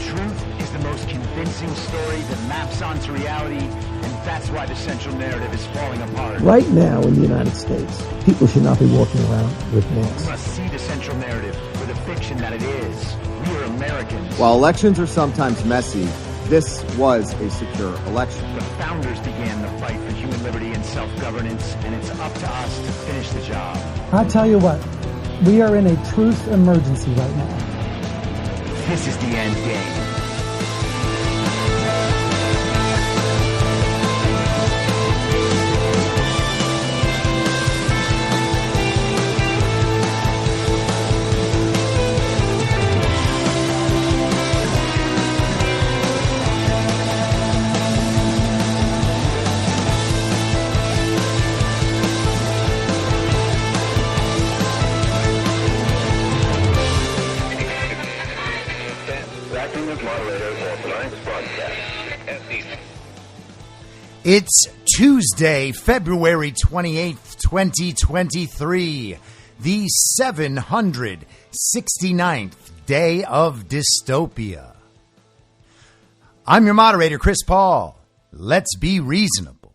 truth is the most convincing story that maps onto reality, and that's why the central narrative is falling apart. Right now in the United States, people should not be walking around with masks. We must see the central narrative for the fiction that it is. We are Americans. While elections are sometimes messy, this was a secure election. The founders began the fight for human liberty and self-governance, and it's up to us to finish the job. I'll tell you what, we are in a truth emergency right now. This is the end game. It's Tuesday, February 28th, 2023, the 769th day of dystopia. I'm your moderator, Chris Paul. Let's be reasonable.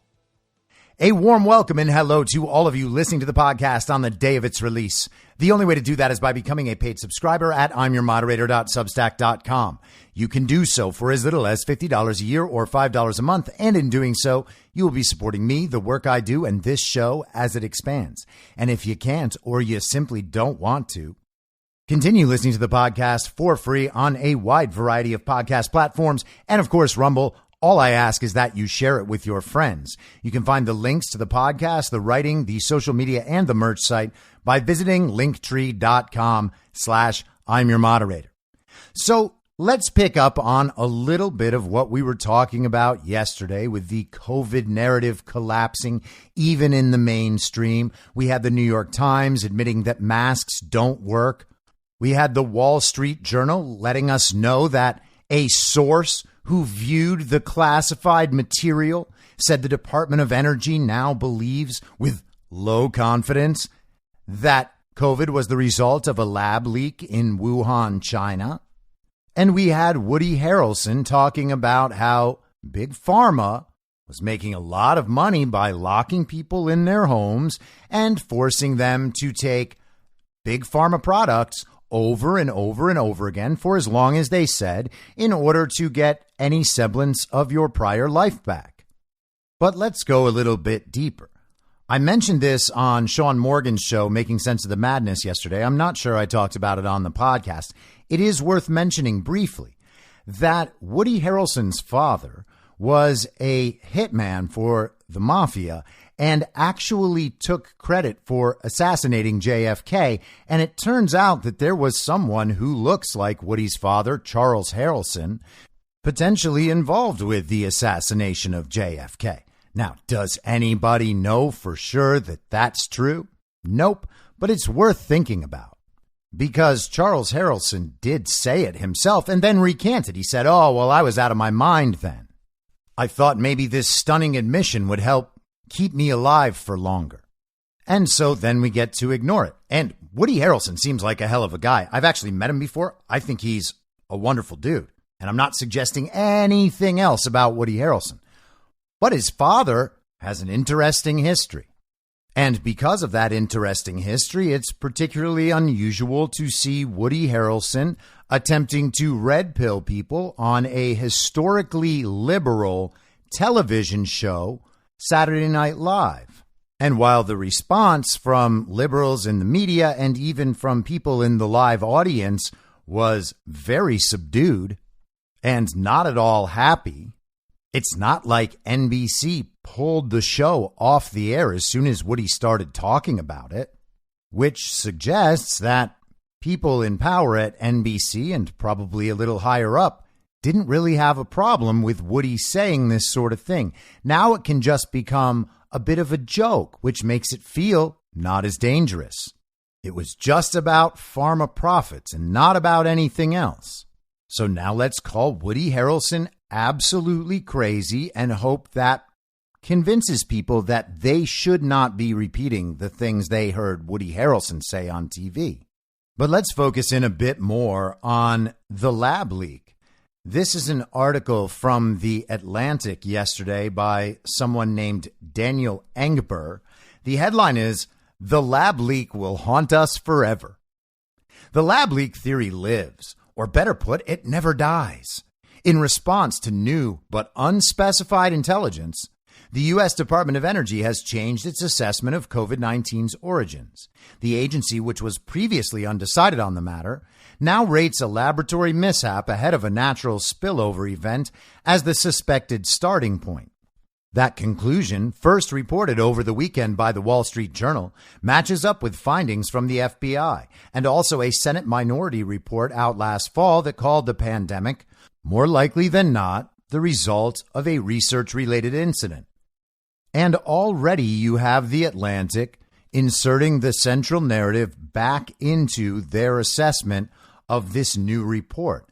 A warm welcome and hello to all of you listening to the podcast on the day of its release. The only way to do that is by becoming a paid subscriber at imyourmoderator.substack.com. You can do so for as little as $50 a year or $5 a month, and in doing so, you will be supporting me, the work I do, and this show as it expands. And if you can't, or you simply don't want to, continue listening to the podcast for free on a wide variety of podcast platforms, and of course, Rumble. All I ask is that you share it with your friends. You can find the links to the podcast, the writing, the social media, and the merch site by visiting linktree.com/I'mYourModerator. So let's pick up on a little bit of what we were talking about yesterday with the COVID narrative collapsing even in the mainstream. We had the New York Times admitting that masks don't work. We had the Wall Street Journal letting us know that a source who viewed the classified material said the Department of Energy now believes with low confidence that COVID was the result of a lab leak in Wuhan, China. And we had Woody Harrelson talking about how Big Pharma was making a lot of money by locking people in their homes and forcing them to take Big Pharma products over and over and over again for as long as they said in order to get any semblance of your prior life back. But let's go a little bit deeper. I mentioned this on Sean Morgan's show, Making Sense of the Madness, yesterday. I'm not sure I talked about it on the podcast. It is worth mentioning briefly that Woody Harrelson's father was a hitman for the mafia and actually took credit for assassinating JFK. And it turns out that there was someone who looks like Woody's father, Charles Harrelson, potentially involved with the assassination of JFK. Now, does anybody know for sure that that's true? Nope, but it's worth thinking about. Because Charles Harrelson did say it himself and then recanted. He said, "Oh, well, I was out of my mind then. I thought maybe this stunning admission would help keep me alive for longer." And so then we get to ignore it. And Woody Harrelson seems like a hell of a guy. I've actually met him before. I think he's a wonderful dude. And I'm not suggesting anything else about Woody Harrelson. But his father has an interesting history. And because of that interesting history, it's particularly unusual to see Woody Harrelson attempting to red pill people on a historically liberal television show, Saturday Night Live. And while the response from liberals in the media and even from people in the live audience was very subdued and not at all happy, it's not like NBC pulled the show off the air as soon as Woody started talking about it, which suggests that people in power at NBC and probably a little higher up didn't really have a problem with Woody saying this sort of thing. Now it can just become a bit of a joke, which makes it feel not as dangerous. It was just about pharma profits and not about anything else. So now let's call Woody Harrelson absolutely crazy and hope that convinces people that they should not be repeating the things they heard Woody Harrelson say on TV. But let's focus in a bit more on the lab leak. This is an article from The Atlantic yesterday by someone named Daniel Engber. The headline is, "The lab leak will haunt us forever." The lab leak theory lives, or better put, it never dies. In response to new but unspecified intelligence, the U.S. Department of Energy has changed its assessment of COVID-19's origins. The agency, which was previously undecided on the matter, now rates a laboratory mishap ahead of a natural spillover event as the suspected starting point. That conclusion, first reported over the weekend by the Wall Street Journal, matches up with findings from the FBI and also a Senate minority report out last fall that called the pandemic, more likely than not, the result of a research-related incident. And already you have The Atlantic inserting the central narrative back into their assessment of this new report.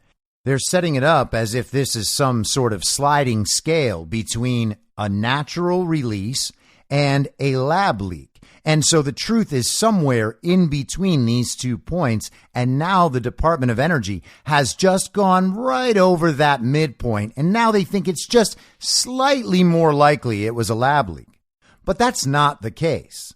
They're setting it up as if this is some sort of sliding scale between a natural release and a lab leak. And so the truth is somewhere in between these 2 points. And now the Department of Energy has just gone right over that midpoint. And now they think it's just slightly more likely it was a lab leak. But that's not the case.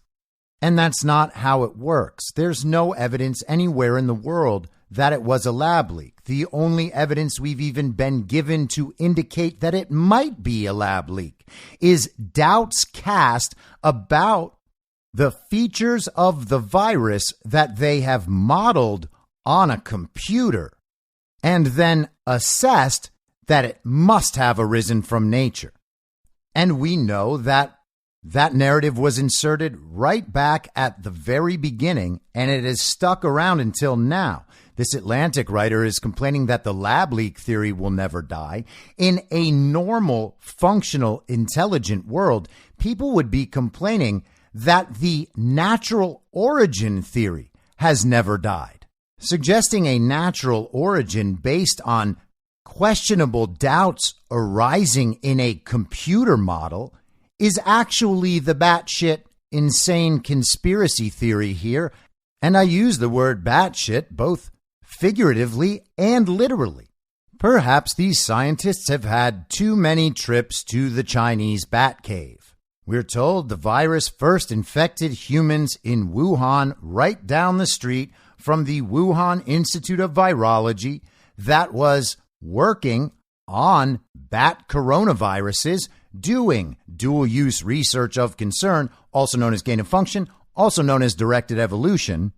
And that's not how it works. There's no evidence anywhere in the world that it was a lab leak. The only evidence we've even been given to indicate that it might be a lab leak is doubts cast about the features of the virus that they have modeled on a computer and then assessed that it must have arisen from nature. And we know that that narrative was inserted right back at the very beginning, and it has stuck around until now. This Atlantic writer is complaining that the lab leak theory will never die. In a normal, functional, intelligent world, people would be complaining that the natural origin theory has never died. Suggesting a natural origin based on questionable doubts arising in a computer model is actually the batshit insane conspiracy theory here. And I use the word batshit both figuratively and literally. Perhaps these scientists have had too many trips to the Chinese bat cave. We're told the virus first infected humans in Wuhan right down the street from the Wuhan Institute of Virology that was working on bat coronaviruses, doing dual-use research of concern, also known as gain of function, also known as directed evolution.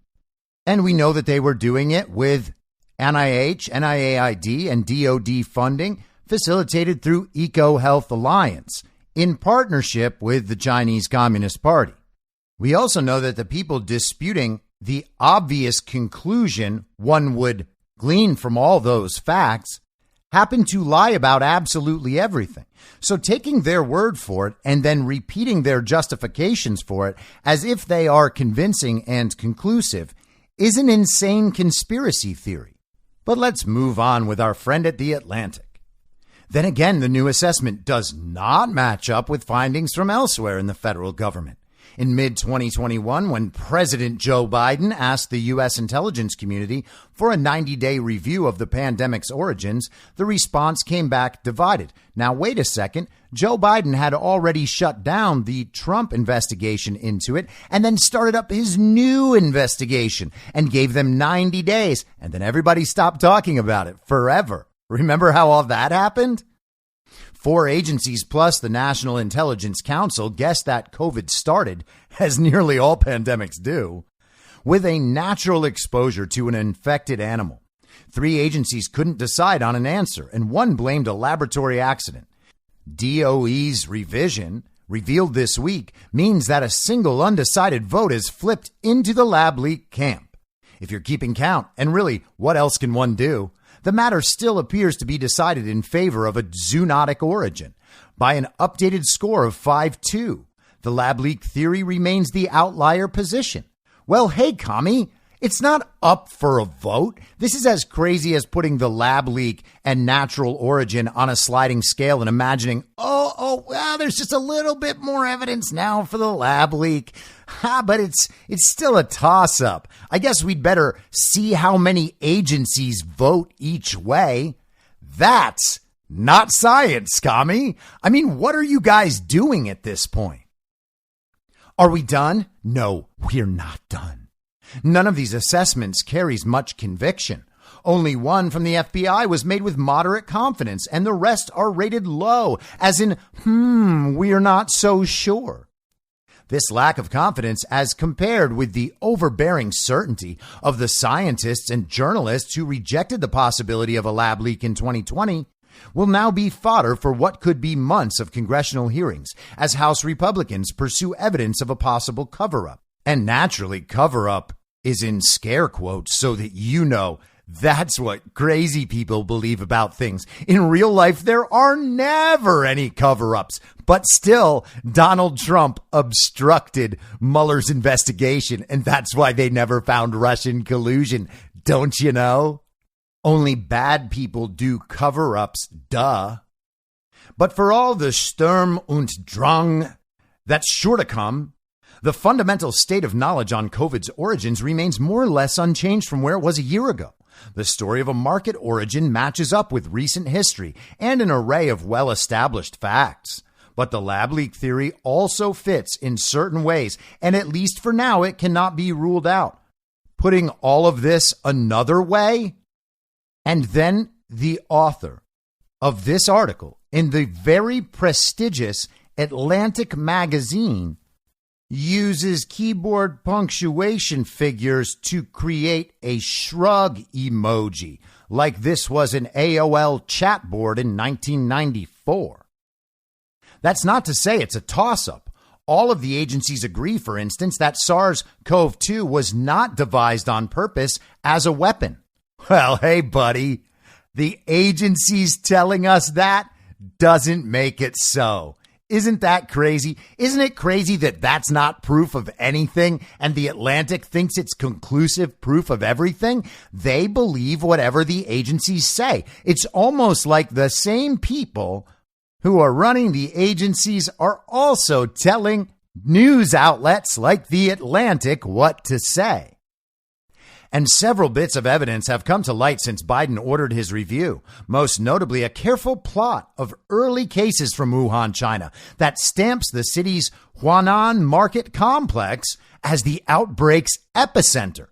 And we know that they were doing it with NIH, NIAID, and DoD funding facilitated through EcoHealth Alliance in partnership with the Chinese Communist Party. We also know that the people disputing the obvious conclusion one would glean from all those facts happen to lie about absolutely everything. So taking their word for it and then repeating their justifications for it as if they are convincing and conclusive is an insane conspiracy theory. But let's move on with our friend at The Atlantic. Then again, the new assessment does not match up with findings from elsewhere in the federal government. In mid-2021, when President Joe Biden asked the U.S. intelligence community for a 90-day review of the pandemic's origins, the response came back divided. Now, wait a second. Joe Biden had already shut down the Trump investigation into it and then started up his new investigation and gave them 90 days. And then everybody stopped talking about it forever. Remember how all that happened? 4 agencies plus the National Intelligence Council guessed that COVID started, as nearly all pandemics do, with a natural exposure to an infected animal. 3 agencies couldn't decide on an answer, and one blamed a laboratory accident. DOE's revision, revealed this week, means that a single undecided vote has flipped into the lab leak camp. If you're keeping count, and really, what else can one do? The matter still appears to be decided in favor of a zoonotic origin by an updated score of 5-2. The lab leak theory remains the outlier position. Well, hey, commie, it's not up for a vote. This is as crazy as putting the lab leak and natural origin on a sliding scale and imagining, well, there's just a little bit more evidence now for the lab leak. But it's still a toss-up. I guess we'd better see how many agencies vote each way. That's not science, commie. I mean, what are you guys doing at this point? Are we done? No, we're not done. None of these assessments carries much conviction. Only one from the FBI was made with moderate confidence, and the rest are rated low, as in, we're not so sure. This lack of confidence, as compared with the overbearing certainty of the scientists and journalists who rejected the possibility of a lab leak in 2020, will now be fodder for what could be months of congressional hearings as House Republicans pursue evidence of a possible cover-up. And naturally, cover-up is in scare quotes so that you know that's what crazy people believe about things. In real life, there are never any cover-ups. But still, Donald Trump obstructed Mueller's investigation, and that's why they never found Russian collusion. Don't you know? Only bad people do cover-ups, duh. But for all the Sturm und Drang that's sure to come, the fundamental state of knowledge on COVID's origins remains more or less unchanged from where it was a year ago. The story of a market origin matches up with recent history and an array of well-established facts. But the lab leak theory also fits in certain ways, and at least for now, it cannot be ruled out. Putting all of this another way, and then the author of this article in the very prestigious Atlantic magazine uses keyboard punctuation figures to create a shrug emoji, like this was an AOL chat board in 1994. That's not to say it's a toss-up. All of the agencies agree, for instance, that SARS-CoV-2 was not devised on purpose as a weapon. Well, hey, buddy, the agencies telling us that doesn't make it so. Isn't that crazy? Isn't it crazy that that's not proof of anything and the Atlantic thinks it's conclusive proof of everything? They believe whatever the agencies say. It's almost like the same people who are running the agencies are also telling news outlets like the Atlantic what to say. And several bits of evidence have come to light since Biden ordered his review, most notably a careful plot of early cases from Wuhan, China, that stamps the city's Huanan market complex as the outbreak's epicenter.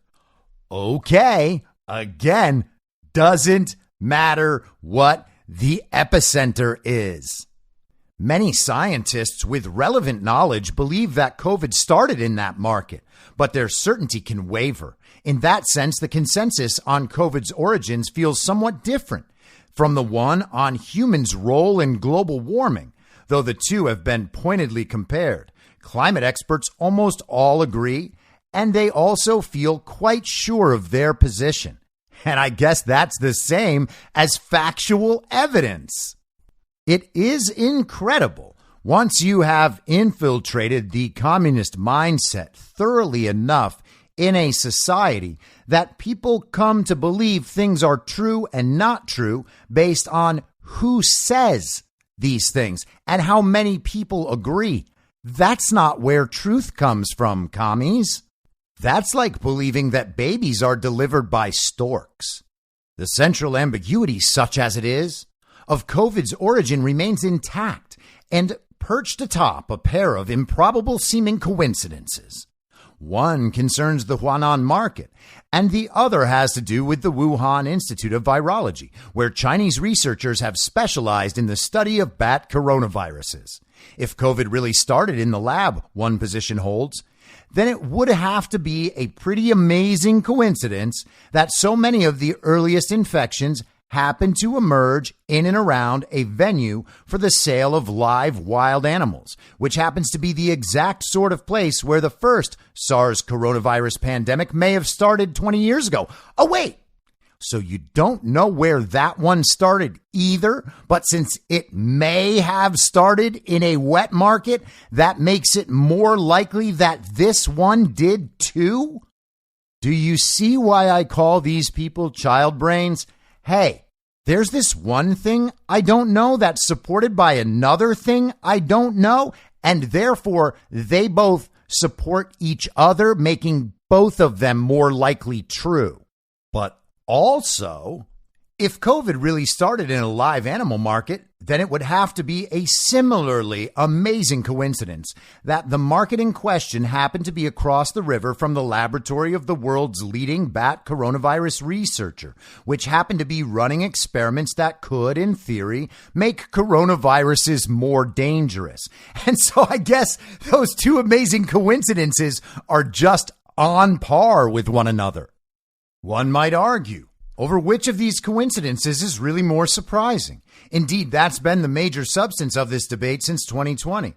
Okay, again, doesn't matter what the epicenter is. Many scientists with relevant knowledge believe that COVID started in that market, but their certainty can waver. In that sense, the consensus on COVID's origins feels somewhat different from the one on humans' role in global warming, though the two have been pointedly compared. Climate experts almost all agree, and they also feel quite sure of their position. And I guess that's the same as factual evidence. It is incredible. Once you have infiltrated the communist mindset thoroughly enough in a society that people come to believe things are true and not true based on who says these things and how many people agree. That's not where truth comes from, commies. That's like believing that babies are delivered by storks. The central ambiguity, such as it is, of COVID's origin remains intact and perched atop a pair of improbable seeming coincidences. One concerns the Huanan market, and the other has to do with the Wuhan Institute of Virology, where Chinese researchers have specialized in the study of bat coronaviruses. If COVID really started in the lab, one position holds, then it would have to be a pretty amazing coincidence that so many of the earliest infections happen to emerge in and around a venue for the sale of live wild animals, which happens to be the exact sort of place where the first SARS coronavirus pandemic may have started 20 years ago. Oh, wait. So you don't know where that one started either, but since it may have started in a wet market, that makes it more likely that this one did too? Do you see why I call these people child brains? Hey, there's this one thing I don't know that's supported by another thing I don't know, and therefore they both support each other, making both of them more likely true. But also, If COVID really started in a live animal market, then it would have to be a similarly amazing coincidence that the market in question happened to be across the river from the laboratory of the world's leading bat coronavirus researcher, which happened to be running experiments that could, in theory, make coronaviruses more dangerous. And so I guess those two amazing coincidences are just on par with one another. One might argue over which of these coincidences is really more surprising. Indeed, that's been the major substance of this debate since 2020,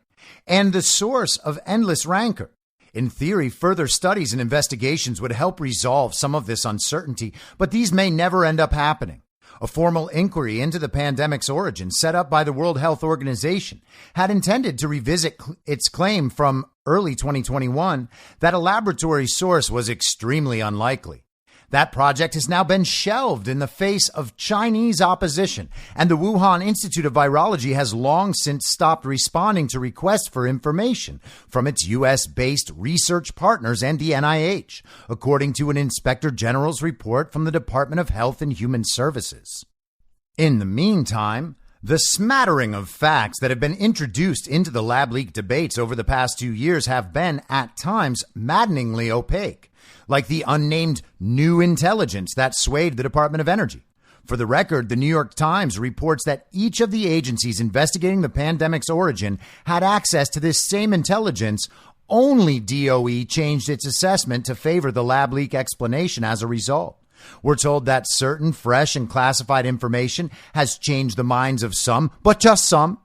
and the source of endless rancor. In theory, further studies and investigations would help resolve some of this uncertainty, but these may never end up happening. A formal inquiry into the pandemic's origin set up by the World Health Organization had intended to revisit its claim from early 2021 that a laboratory source was extremely unlikely. That project has now been shelved in the face of Chinese opposition, and the Wuhan Institute of Virology has long since stopped responding to requests for information from its U.S.-based research partners and the NIH, according to an Inspector General's report from the Department of Health and Human Services. In the meantime, the smattering of facts that have been introduced into the lab leak debates over the past 2 years have been, at times, maddeningly opaque, like the unnamed new intelligence that swayed the Department of Energy. For the record, the New York Times reports that each of the agencies investigating the pandemic's origin had access to this same intelligence. Only DOE changed its assessment to favor the lab leak explanation as a result. We're told that certain fresh and classified information has changed the minds of some, but just some,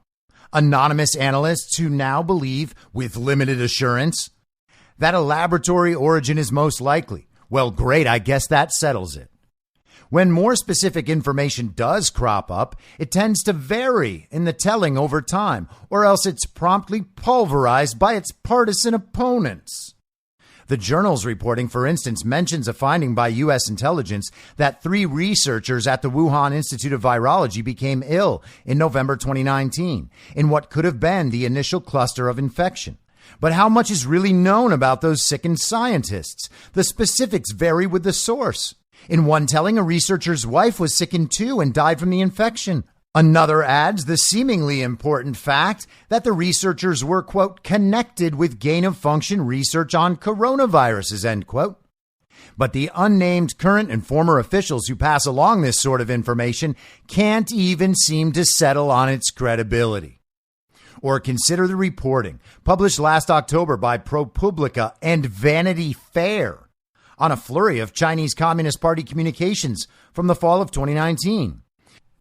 anonymous analysts who now believe, with limited assurance, that a laboratory origin is most likely. Well, great, I guess that settles it. When more specific information does crop up, it tends to vary in the telling over time, or else it's promptly pulverized by its partisan opponents. The journal's reporting, for instance, mentions a finding by U.S. intelligence that 3 researchers at the Wuhan Institute of Virology became ill in November 2019 in what could have been the initial cluster of infection. But how much is really known about those sickened scientists? The specifics vary with the source. In one telling, a researcher's wife was sickened too and died from the infection. Another adds the seemingly important fact that the researchers were, quote, connected with gain-of-function research on coronaviruses, end quote. But the unnamed current and former officials who pass along this sort of information can't even seem to settle on its credibility. Or consider the reporting published last October by ProPublica and Vanity Fair on a flurry of Chinese Communist Party communications from the fall of 2019.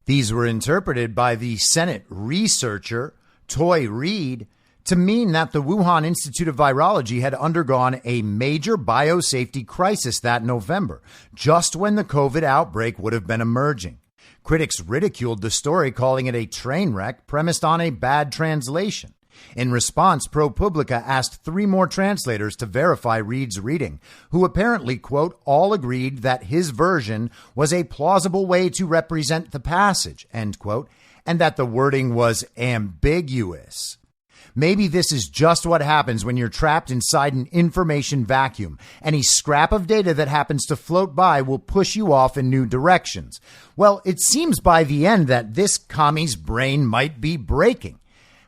These were interpreted by the Senate researcher Toy Reed to mean that the Wuhan Institute of Virology had undergone a major biosafety crisis that November, just when the COVID outbreak would have been emerging. Critics ridiculed the story, calling it a train wreck premised on a bad translation. In response, ProPublica asked 3 more translators to verify Reed's reading, who apparently, quote, all agreed that his version was a plausible way to represent the passage, end quote, and that the wording was ambiguous. Maybe this is just what happens when you're trapped inside an information vacuum. Any scrap of data that happens to float by will push you off in new directions. Well, it seems by the end that this commie's brain might be breaking.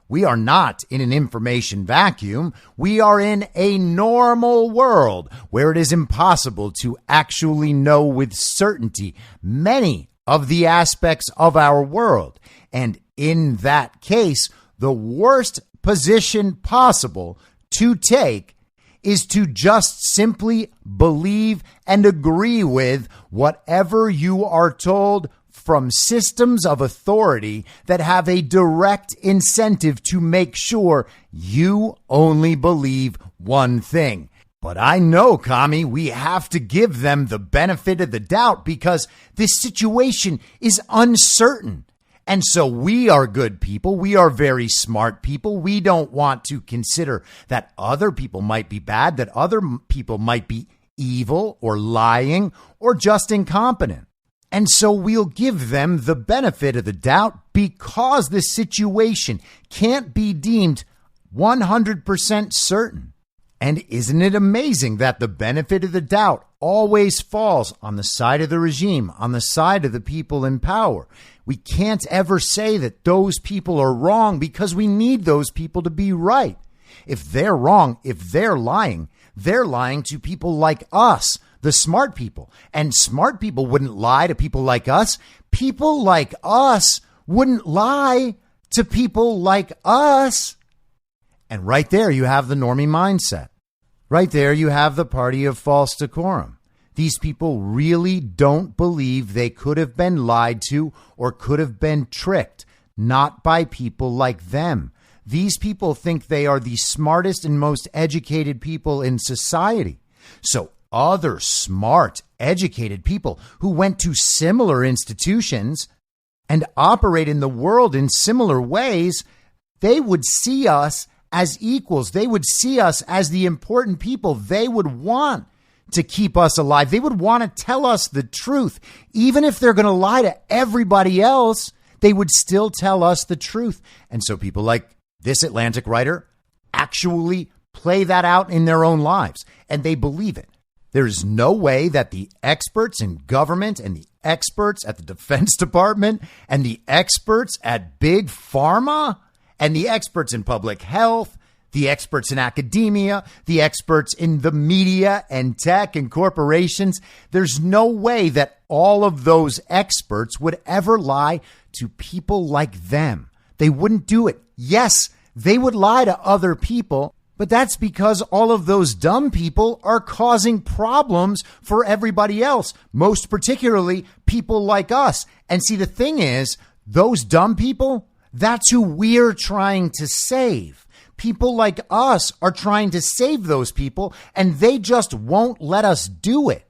We are not in an information vacuum. We are in a normal world where it is impossible to actually know with certainty many of the aspects of our world. And in that case, the worst position possible to take is to just simply believe and agree with whatever you are told from systems of authority that have a direct incentive to make sure you only believe one thing. But I know, Kami, we have to give them the benefit of the doubt because this situation is uncertain. And so we are good people. We are very smart people. We don't want to consider that other people might be bad, that other people might be evil or lying or just incompetent. And so we'll give them the benefit of the doubt because the situation can't be deemed 100% certain. And isn't it amazing that the benefit of the doubt always falls on the side of the regime, on the side of the people in power. We can't ever say that those people are wrong because we need those people to be right. If they're wrong, if they're lying to people like us, the smart people. And smart people wouldn't lie to people like us. People like us wouldn't lie to people like us. And right there you have the normie mindset. Right there you have the party of false decorum. These people really don't believe they could have been lied to or could have been tricked, not by people like them. These people think they are the smartest and most educated people in society. So other smart, educated people who went to similar institutions and operate in the world in similar ways, they would see us as equals. They would see us as the important people. They would want to keep us alive. They would want to tell us the truth. Even if they're going to lie to everybody else, they would still tell us the truth. And so people like this Atlantic writer actually play that out in their own lives, and they believe it. There is no way that the experts in government and the experts at the Defense Department and the experts at Big Pharma and the experts in public health, the experts in academia, the experts in the media and tech and corporations, there's no way that all of those experts would ever lie to people like them. They wouldn't do it. Yes, they would lie to other people, but that's because all of those dumb people are causing problems for everybody else, most particularly people like us. And see, the thing is, those dumb people, that's who we're trying to save. People like us are trying to save those people, and they just won't let us do it.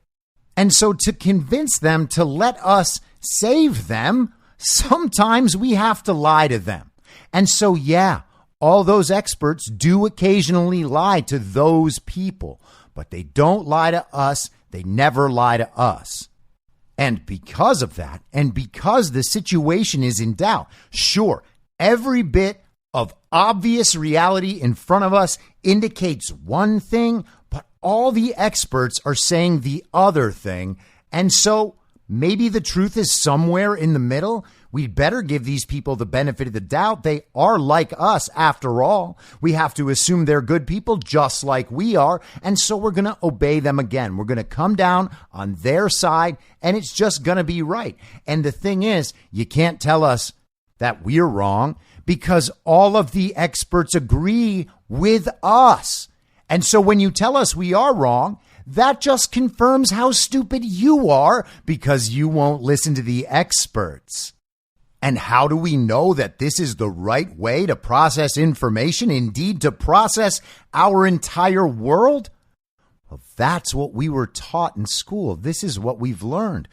And so to convince them to let us save them, sometimes we have to lie to them. And so, yeah, all those experts do occasionally lie to those people, but they don't lie to us. They never lie to us. And because of that, and because the situation is in doubt, sure, every bit of obvious reality in front of us indicates one thing, but all the experts are saying the other thing. And so maybe the truth is somewhere in the middle. We'd better give these people the benefit of the doubt. They are like us after all. We have to assume they're good people just like we are. And so we're going to obey them again. We're going to come down on their side, and it's just going to be right. And the thing is, you can't tell us that we're wrong because all of the experts agree with us. And so when you tell us we are wrong, that just confirms how stupid you are because you won't listen to the experts. And how do we know that this is the right way to process information, indeed to process our entire world? Well, that's what we were taught in school. This is what we've learned.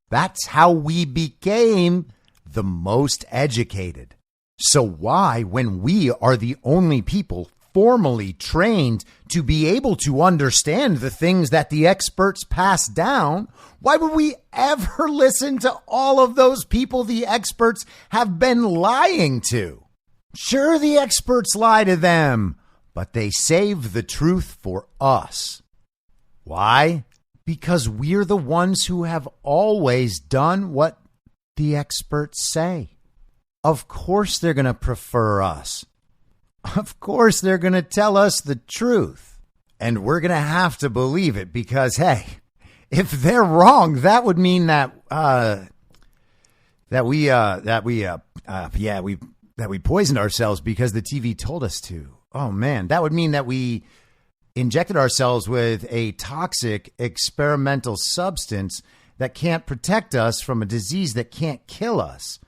That's how we became the most educated. So why, when we are the only people formally trained to be able to understand the things that the experts pass down, why would we ever listen to all of those people the experts have been lying to? Sure, the experts lie to them, but they save the truth for us. Why? Because we're the ones who have always done what the experts say. Of course they're going to prefer us. Of course they're going to tell us the truth. And we're going to have to believe it because, hey, if they're wrong, that would mean that we poisoned ourselves because the TV told us to. Oh man, that would mean that we injected ourselves with a toxic experimental substance that can't protect us from a disease that can't kill us.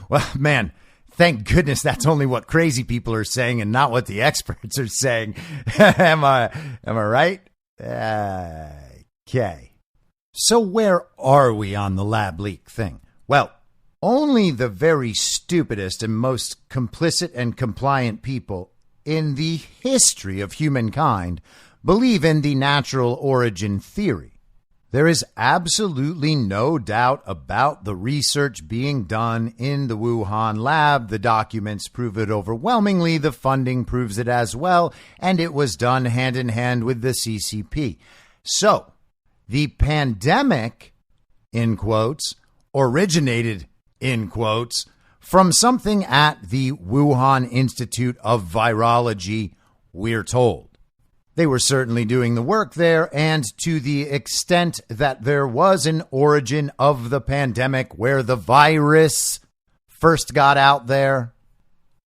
Well, man, thank goodness that's only what crazy people are saying and not what the experts are saying. Am I right? Okay. So where are we on the lab leak thing? Well, only the very stupidest and most complicit and compliant people in the history of humankind believe in the natural origin theory. There is absolutely no doubt about the research being done in the Wuhan lab. The documents prove it overwhelmingly. The funding proves it as well. And it was done hand in hand with the CCP. So the pandemic, in quotes, originated, in quotes, from something at the Wuhan Institute of Virology, we're told. They were certainly doing the work there, and to the extent that there was an origin of the pandemic where the virus first got out there,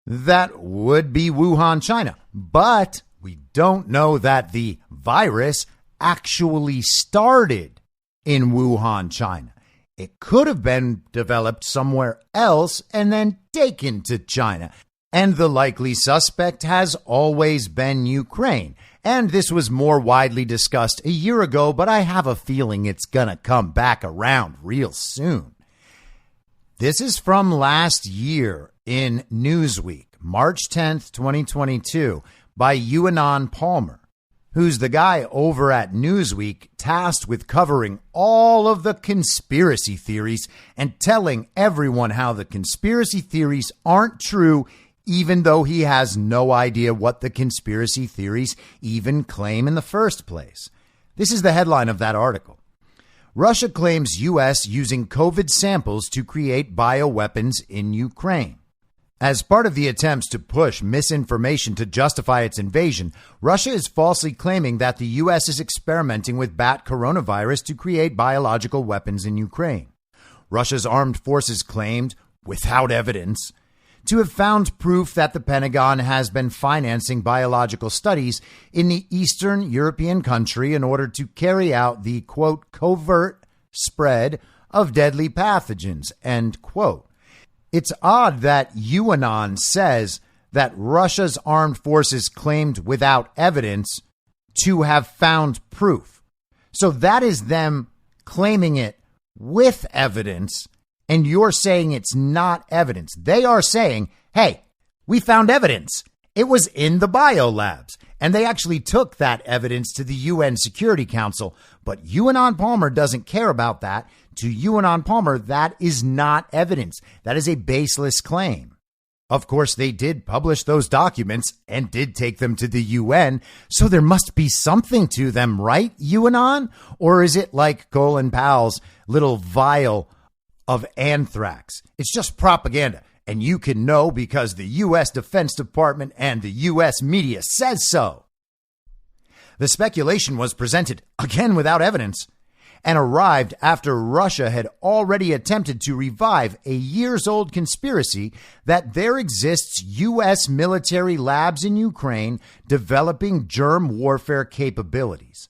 that would be Wuhan, China. But we don't know that the virus actually started in Wuhan, China. It could have been developed somewhere else and then taken to China. And the likely suspect has always been Ukraine. And this was more widely discussed a year ago, but I have a feeling it's going to come back around real soon. This is from last year in Newsweek, March 10th, 2022, by Yuanan Palmer, who's the guy over at Newsweek tasked with covering all of the conspiracy theories and telling everyone how the conspiracy theories aren't true, even though he has no idea what the conspiracy theories even claim in the first place. This is the headline of that article. Russia claims U.S. using COVID samples to create bioweapons in Ukraine. As part of the attempts to push misinformation to justify its invasion, Russia is falsely claiming that the U.S. is experimenting with bat coronavirus to create biological weapons in Ukraine. Russia's armed forces claimed, without evidence, to have found proof that the Pentagon has been financing biological studies in the Eastern European country in order to carry out the, quote, covert spread of deadly pathogens, end quote. It's odd that Yuanan says that Russia's armed forces claimed without evidence to have found proof. So that is them claiming it with evidence, and you're saying it's not evidence. They are saying, hey, we found evidence. It was in the biolabs. And they actually took that evidence to the UN Security Council. But Yuanan Palmer doesn't care about that. To Yuanan Palmer, that is not evidence. That is a baseless claim. Of course, they did publish those documents and did take them to the UN. So there must be something to them, right, Yuanan? Or is it like Colin Powell's little vial of anthrax? It's just propaganda. And you can know because the U.S. Defense Department and the U.S. media says so. The speculation was presented, again without evidence, and arrived after Russia had already attempted to revive a years-old conspiracy that there exists U.S. military labs in Ukraine developing germ warfare capabilities.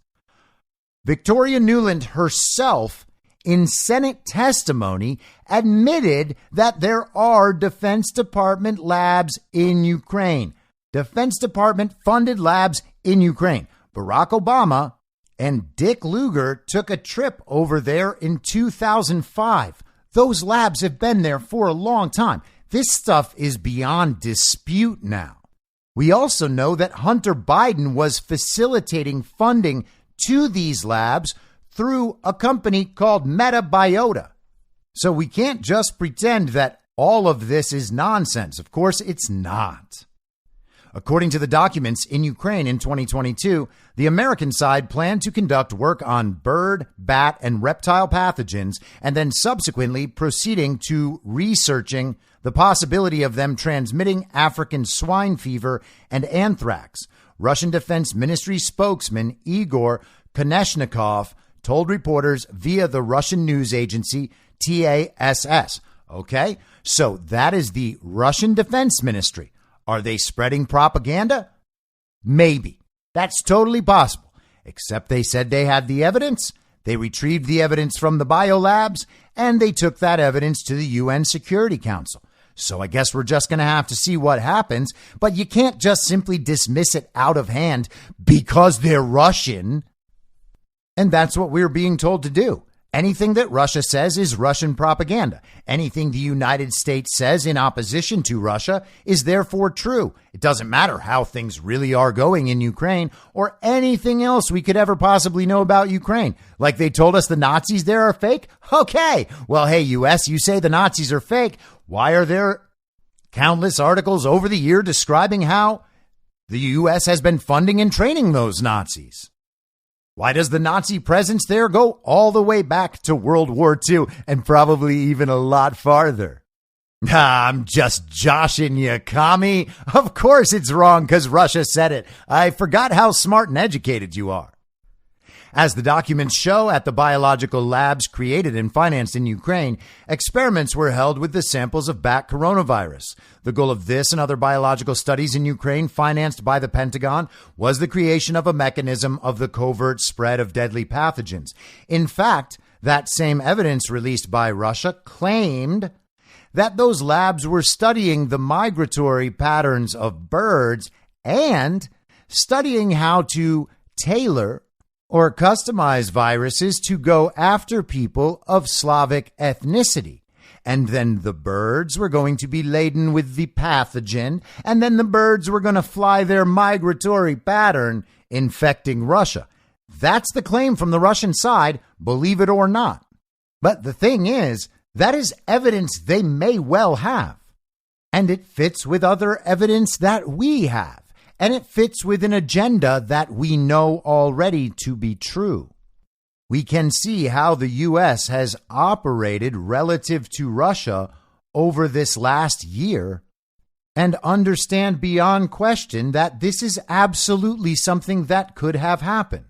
Victoria Nuland herself, in Senate testimony, admitted that there are Defense Department labs in Ukraine. Defense Department funded labs in Ukraine. Barack Obama and Dick Lugar took a trip over there in 2005. Those labs have been there for a long time. This stuff is beyond dispute now. We also know that Hunter Biden was facilitating funding to these labs through a company called Metabiota. So we can't just pretend that all of this is nonsense. Of course, it's not. According to the documents in Ukraine in 2022, the American side planned to conduct work on bird, bat, and reptile pathogens, and then subsequently proceeding to researching the possibility of them transmitting African swine fever and anthrax. Russian Defense Ministry spokesman Igor Koneshnikov told reporters via the Russian news agency TASS. Okay, so that is the Russian Defense Ministry. Are they spreading propaganda? Maybe. That's totally possible. Except they said they had the evidence. They retrieved the evidence from the biolabs, and they took that evidence to the UN Security Council. So I guess we're just going to have to see what happens. But you can't just simply dismiss it out of hand because they're Russian. And that's what we're being told to do. Anything that Russia says is Russian propaganda. Anything the United States says in opposition to Russia is therefore true. It doesn't matter how things really are going in Ukraine or anything else we could ever possibly know about Ukraine. Like they told us the Nazis there are fake? Okay. Well, hey, US, you say the Nazis are fake. Why are there countless articles over the year describing how the US has been funding and training those Nazis? Why does the Nazi presence there go all the way back to World War II and probably even a lot farther? I'm just joshing you, commie. Of course it's wrong because Russia said it. I forgot how smart and educated you are. As the documents show, at the biological labs created and financed in Ukraine, experiments were held with the samples of bat coronavirus. The goal of this and other biological studies in Ukraine, financed by the Pentagon, was the creation of a mechanism of the covert spread of deadly pathogens. In fact, that same evidence released by Russia claimed that those labs were studying the migratory patterns of birds and studying how to tailor or customize viruses to go after people of Slavic ethnicity. And then the birds were going to be laden with the pathogen, and then the birds were going to fly their migratory pattern, infecting Russia. That's the claim from the Russian side, believe it or not. But the thing is, that is evidence they may well have. And it fits with other evidence that we have. And it fits with an agenda that we know already to be true. We can see how the U.S. has operated relative to Russia over this last year and understand beyond question that this is absolutely something that could have happened.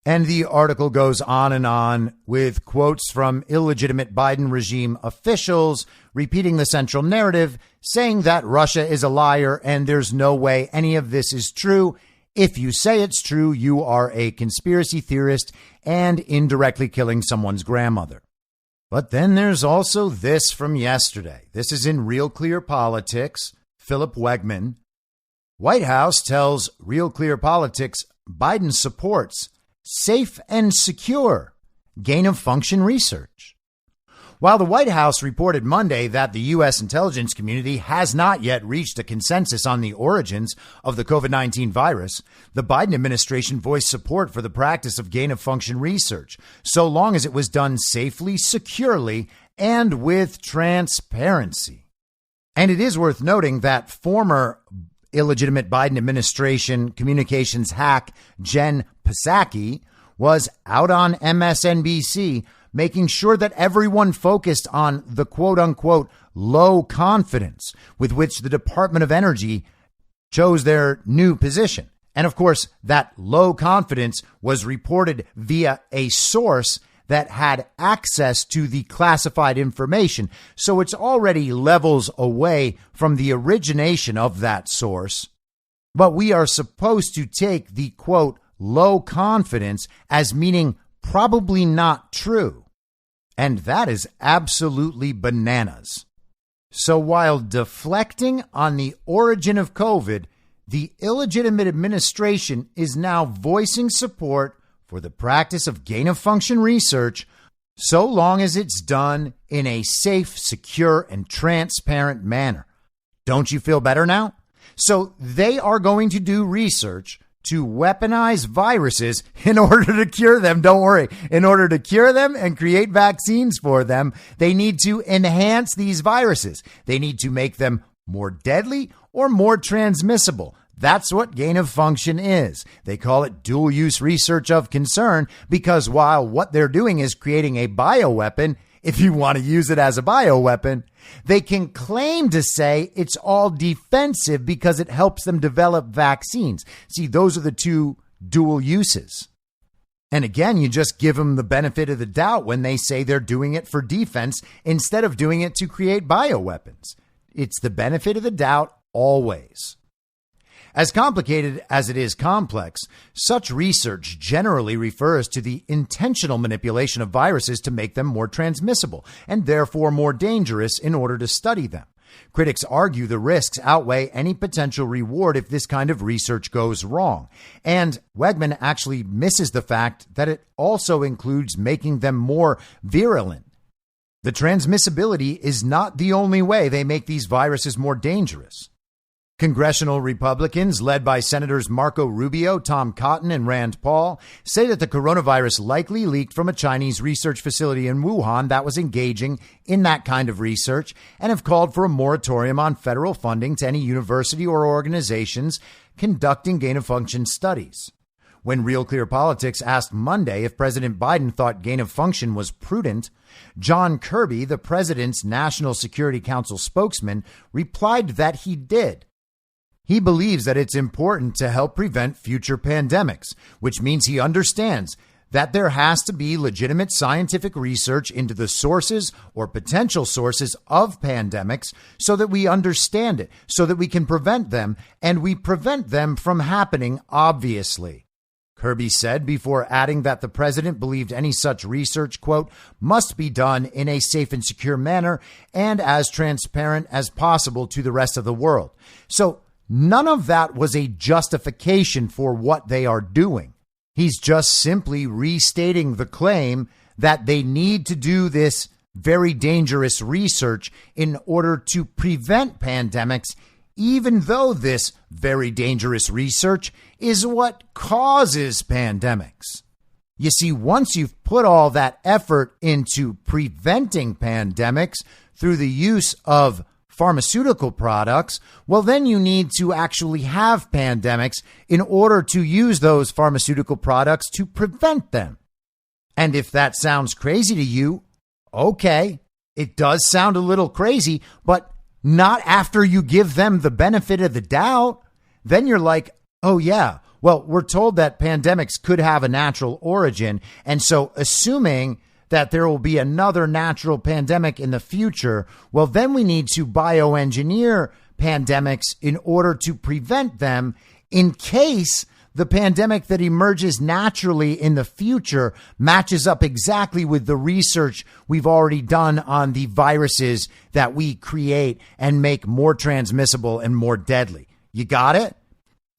And the article goes on with quotes from illegitimate Biden regime officials repeating the central narrative, saying that Russia is a liar and there's no way any of this is true. If you say it's true, you are a conspiracy theorist and indirectly killing someone's grandmother. But then there's also this from yesterday. This is in Real Clear Politics. Philip Wegman. White House tells Real Clear Politics Biden supports safe and secure gain-of-function research. While the White House reported Monday that the U.S. intelligence community has not yet reached a consensus on the origins of the COVID-19 virus, the Biden administration voiced support for the practice of gain-of-function research, so long as it was done safely, securely, and with transparency. And it is worth noting that former illegitimate Biden administration communications hack Jen Psaki was out on MSNBC making sure that everyone focused on the quote unquote low confidence with which the Department of Energy chose their new position. And of course, that low confidence was reported via a source that had access to the classified information. So it's already levels away from the origination of that source. But we are supposed to take the quote low confidence as meaning probably not true. And that is absolutely bananas. So while deflecting on the origin of COVID, the illegitimate administration is now voicing support for the practice of gain-of-function research, so long as it's done in a safe, secure, and transparent manner. Don't you feel better now? So they are going to do research to weaponize viruses in order to cure them. Don't worry. In order to cure them and create vaccines for them, they need to enhance these viruses. They need to make them more deadly or more transmissible. That's what gain of function is. They call it dual use research of concern because while what they're doing is creating a bioweapon, if you want to use it as a bioweapon, they can claim to say it's all defensive because it helps them develop vaccines. See, those are the two dual uses. And again, you just give them the benefit of the doubt when they say they're doing it for defense instead of doing it to create bioweapons. It's the benefit of the doubt always. As complicated as it is complex, such research generally refers to the intentional manipulation of viruses to make them more transmissible and therefore more dangerous in order to study them. Critics argue the risks outweigh any potential reward if this kind of research goes wrong. And Wegman actually misses the fact that it also includes making them more virulent. The transmissibility is not the only way they make these viruses more dangerous. Congressional Republicans, led by Senators Marco Rubio, Tom Cotton, and Rand Paul, say that the coronavirus likely leaked from a Chinese research facility in Wuhan that was engaging in that kind of research and have called for a moratorium on federal funding to any university or organizations conducting gain-of-function studies. When Real Clear Politics asked Monday if President Biden thought gain of function was prudent, John Kirby, the president's National Security Council spokesman, replied that he did. He believes that it's important to help prevent future pandemics, which means he understands that there has to be legitimate scientific research into the sources or potential sources of pandemics so that we understand it, so that we can prevent them, and we prevent them from happening, obviously. Kirby said before adding that the president believed any such research, quote, must be done in a safe and secure manner and as transparent as possible to the rest of the world. So none of that was a justification for what they are doing. He's just simply restating the claim that they need to do this very dangerous research in order to prevent pandemics, even though this very dangerous research is what causes pandemics. You see, once you've put all that effort into preventing pandemics through the use of pharmaceutical products, well, then you need to actually have pandemics in order to use those pharmaceutical products to prevent them. And if that sounds crazy to you, okay, it does sound a little crazy, but not after you give them the benefit of the doubt. Then you're like, oh yeah, well, we're told that pandemics could have a natural origin. And so assuming that there will be another natural pandemic in the future, well, then we need to bioengineer pandemics in order to prevent them in case the pandemic that emerges naturally in the future matches up exactly with the research we've already done on the viruses that we create and make more transmissible and more deadly. You got it?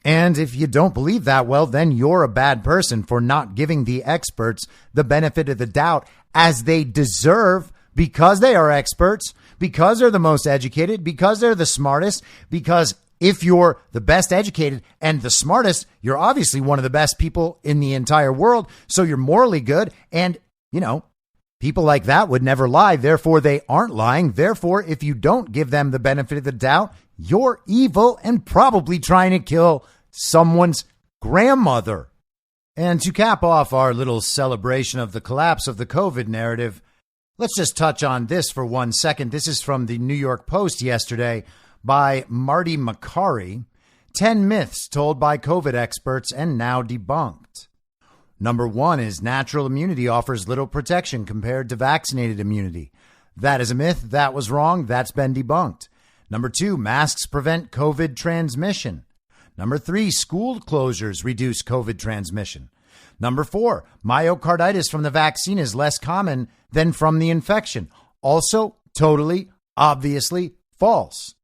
And if you don't believe that, well, then you're a bad person for not giving the experts the benefit of the doubt as they deserve, because they are experts, because they're the most educated, because they're the smartest, because if you're the best educated and the smartest, you're obviously one of the best people in the entire world. So you're morally good. And, you know, people like that would never lie. Therefore, they aren't lying. Therefore, if you don't give them the benefit of the doubt, you're evil and probably trying to kill someone's grandmother. And to cap off our little celebration of the collapse of the COVID narrative, let's just touch on this for 1 second. This is from the New York Post yesterday by Marty Makary. 10 myths told by COVID experts and now debunked. Number 1 is natural immunity offers little protection compared to vaccinated immunity. That is a myth. That was wrong. That's been debunked. Number 2, masks prevent COVID transmission. Number 3, school closures reduce COVID transmission. Number 4, myocarditis from the vaccine is less common than from the infection. Also, totally, obviously false.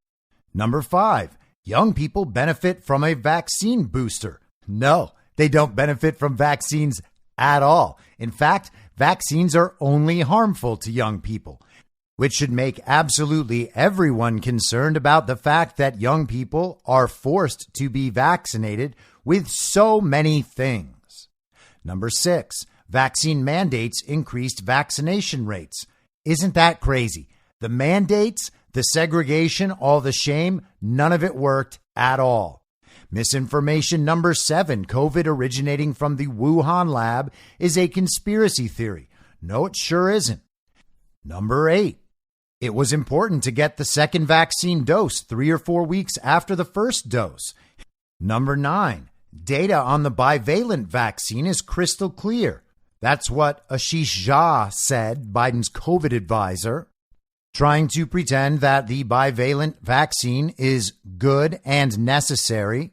Number 5, young people benefit from a vaccine booster. No, they don't benefit from vaccines at all. In fact, vaccines are only harmful to young people, which should make absolutely everyone concerned about the fact that young people are forced to be vaccinated with so many things. Number 6, vaccine mandates increased vaccination rates. Isn't that crazy? The mandates, the segregation, all the shame, none of it worked at all. Misinformation number 7, COVID originating from the Wuhan lab is a conspiracy theory. No, it sure isn't. Number 8, it was important to get the second vaccine dose 3 or 4 weeks after the first dose. Number 9, data on the bivalent vaccine is crystal clear. That's what Ashish Jha said, Biden's COVID advisor, trying to pretend that the bivalent vaccine is good and necessary,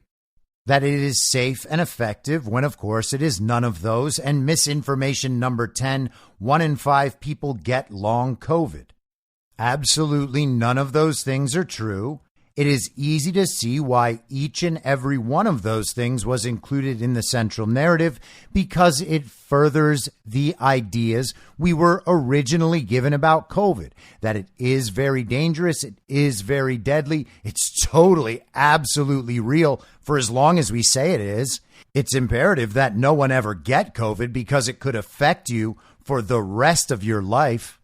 that it is safe and effective, when of course it is none of those. And misinformation number 10, 1 in 5 people get long COVID. Absolutely none of those things are true. It is easy to see why each and every one of those things was included in the central narrative, because it furthers the ideas we were originally given about COVID, that it is very dangerous, it is very deadly, it's totally, absolutely real for as long as we say it is. It's imperative that no one ever get COVID because it could affect you for the rest of your life.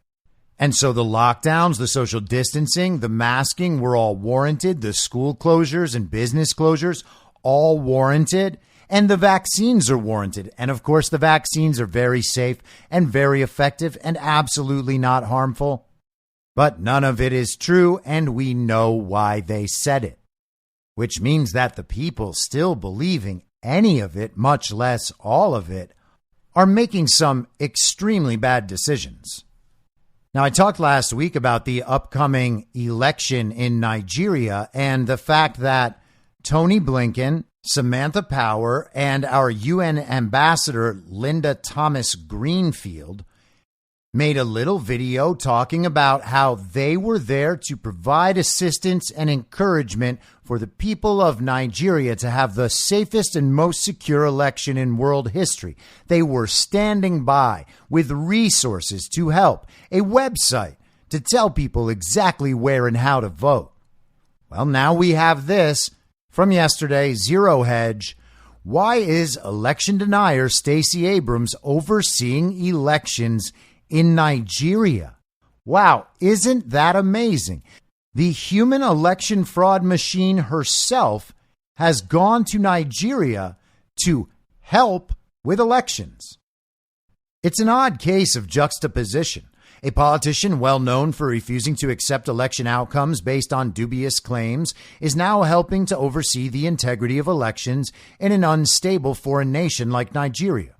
And so the lockdowns, the social distancing, the masking were all warranted. The school closures and business closures, all warranted. And the vaccines are warranted. And of course, the vaccines are very safe and very effective and absolutely not harmful. But none of it is true, and we know why they said it. Which means that the people still believing any of it, much less all of it, are making some extremely bad decisions. Now, I talked last week about the upcoming election in Nigeria and the fact that Tony Blinken, Samantha Power, and our UN ambassador, Linda Thomas Greenfield, made a little video talking about how they were there to provide assistance and encouragement for the people of Nigeria to have the safest and most secure election in world history. They were standing by with resources to help, a website to tell people exactly where and how to vote. Well, now we have this from yesterday, Zero Hedge. Why is election denier Stacey Abrams overseeing elections in Nigeria? Wow, isn't that amazing? The human election fraud machine herself has gone to Nigeria to help with elections. It's an odd case of juxtaposition. A politician well known for refusing to accept election outcomes based on dubious claims is now helping to oversee the integrity of elections in an unstable foreign nation like Nigeria.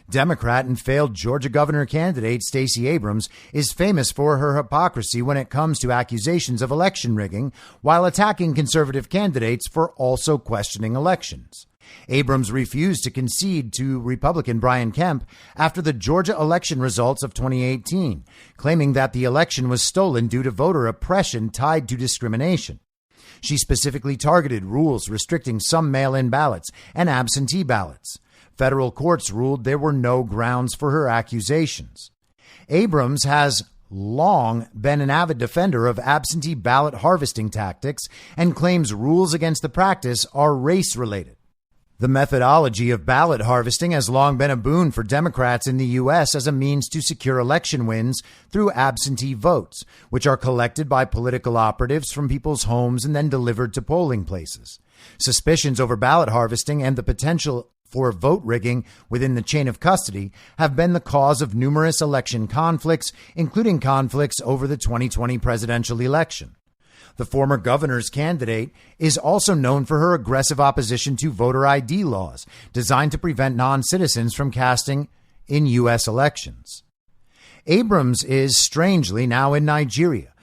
Democrat and failed Georgia governor candidate Stacey Abrams is famous for her hypocrisy when it comes to accusations of election rigging, while attacking conservative candidates for also questioning elections. Abrams refused to concede to Republican Brian Kemp after the Georgia election results of 2018, claiming that the election was stolen due to voter oppression tied to discrimination. She specifically targeted rules restricting some mail-in ballots and absentee ballots. Federal courts ruled there were no grounds for her accusations. Abrams has long been an avid defender of absentee ballot harvesting tactics and claims rules against the practice are race-related. The methodology of ballot harvesting has long been a boon for Democrats in the U.S. as a means to secure election wins through absentee votes, which are collected by political operatives from people's homes and then delivered to polling places. Suspicions over ballot harvesting and the potential for vote rigging within the chain of custody have been the cause of numerous election conflicts, including conflicts over the 2020 presidential election. The former governor's candidate is also known for her aggressive opposition to voter ID laws designed to prevent non-citizens from casting in U.S. elections. Abrams is strangely now in Nigeria,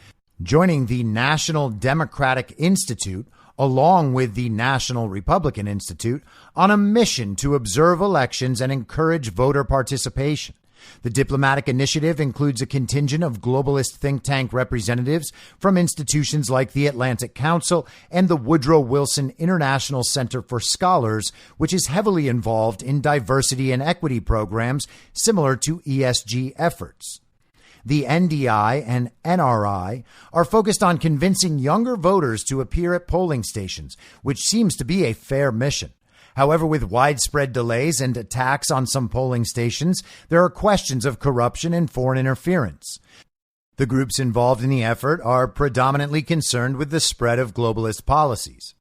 joining the National Democratic Institute along with the National Republican Institute on a mission to observe elections and encourage voter participation. The diplomatic initiative includes a contingent of globalist think tank representatives from institutions like the Atlantic Council and the Woodrow Wilson International Center for Scholars, which is heavily involved in diversity and equity programs similar to ESG efforts. The NDI and NRI are focused on convincing younger voters to appear at polling stations, which seems to be a fair mission. However, with widespread delays and attacks on some polling stations, there are questions of corruption and foreign interference. The groups involved in the effort are predominantly concerned with the spread of globalist policies.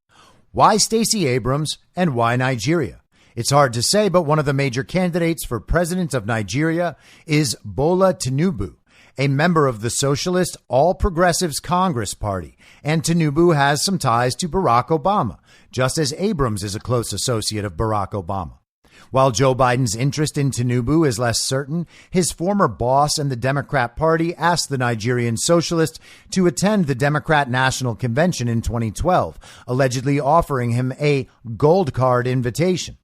Why Stacey Abrams and why Nigeria? It's hard to say, but one of the major candidates for president of Nigeria is Bola Tinubu, a member of the Socialist All Progressives Congress Party, and Tinubu has some ties to Barack Obama, just as Abrams is a close associate of Barack Obama. While Joe Biden's interest in Tinubu is less certain, his former boss and the Democrat Party asked the Nigerian socialist to attend the Democrat National Convention in 2012, allegedly offering him a gold card invitation.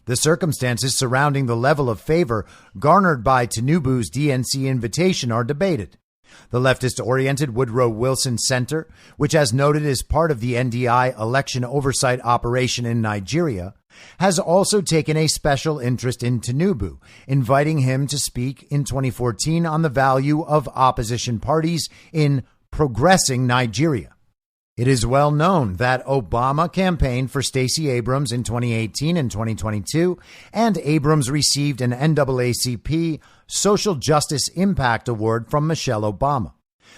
The circumstances surrounding the level of favor garnered by Tinubu's DNC invitation are debated. The leftist-oriented Woodrow Wilson Center, which as noted is part of the NDI election oversight operation in Nigeria, has also taken a special interest in Tinubu, inviting him to speak in 2014 on the value of opposition parties in progressing Nigeria. It is well known that Obama campaigned for Stacey Abrams in 2018 and 2022, and Abrams received an NAACP Social Justice Impact Award from Michelle Obama.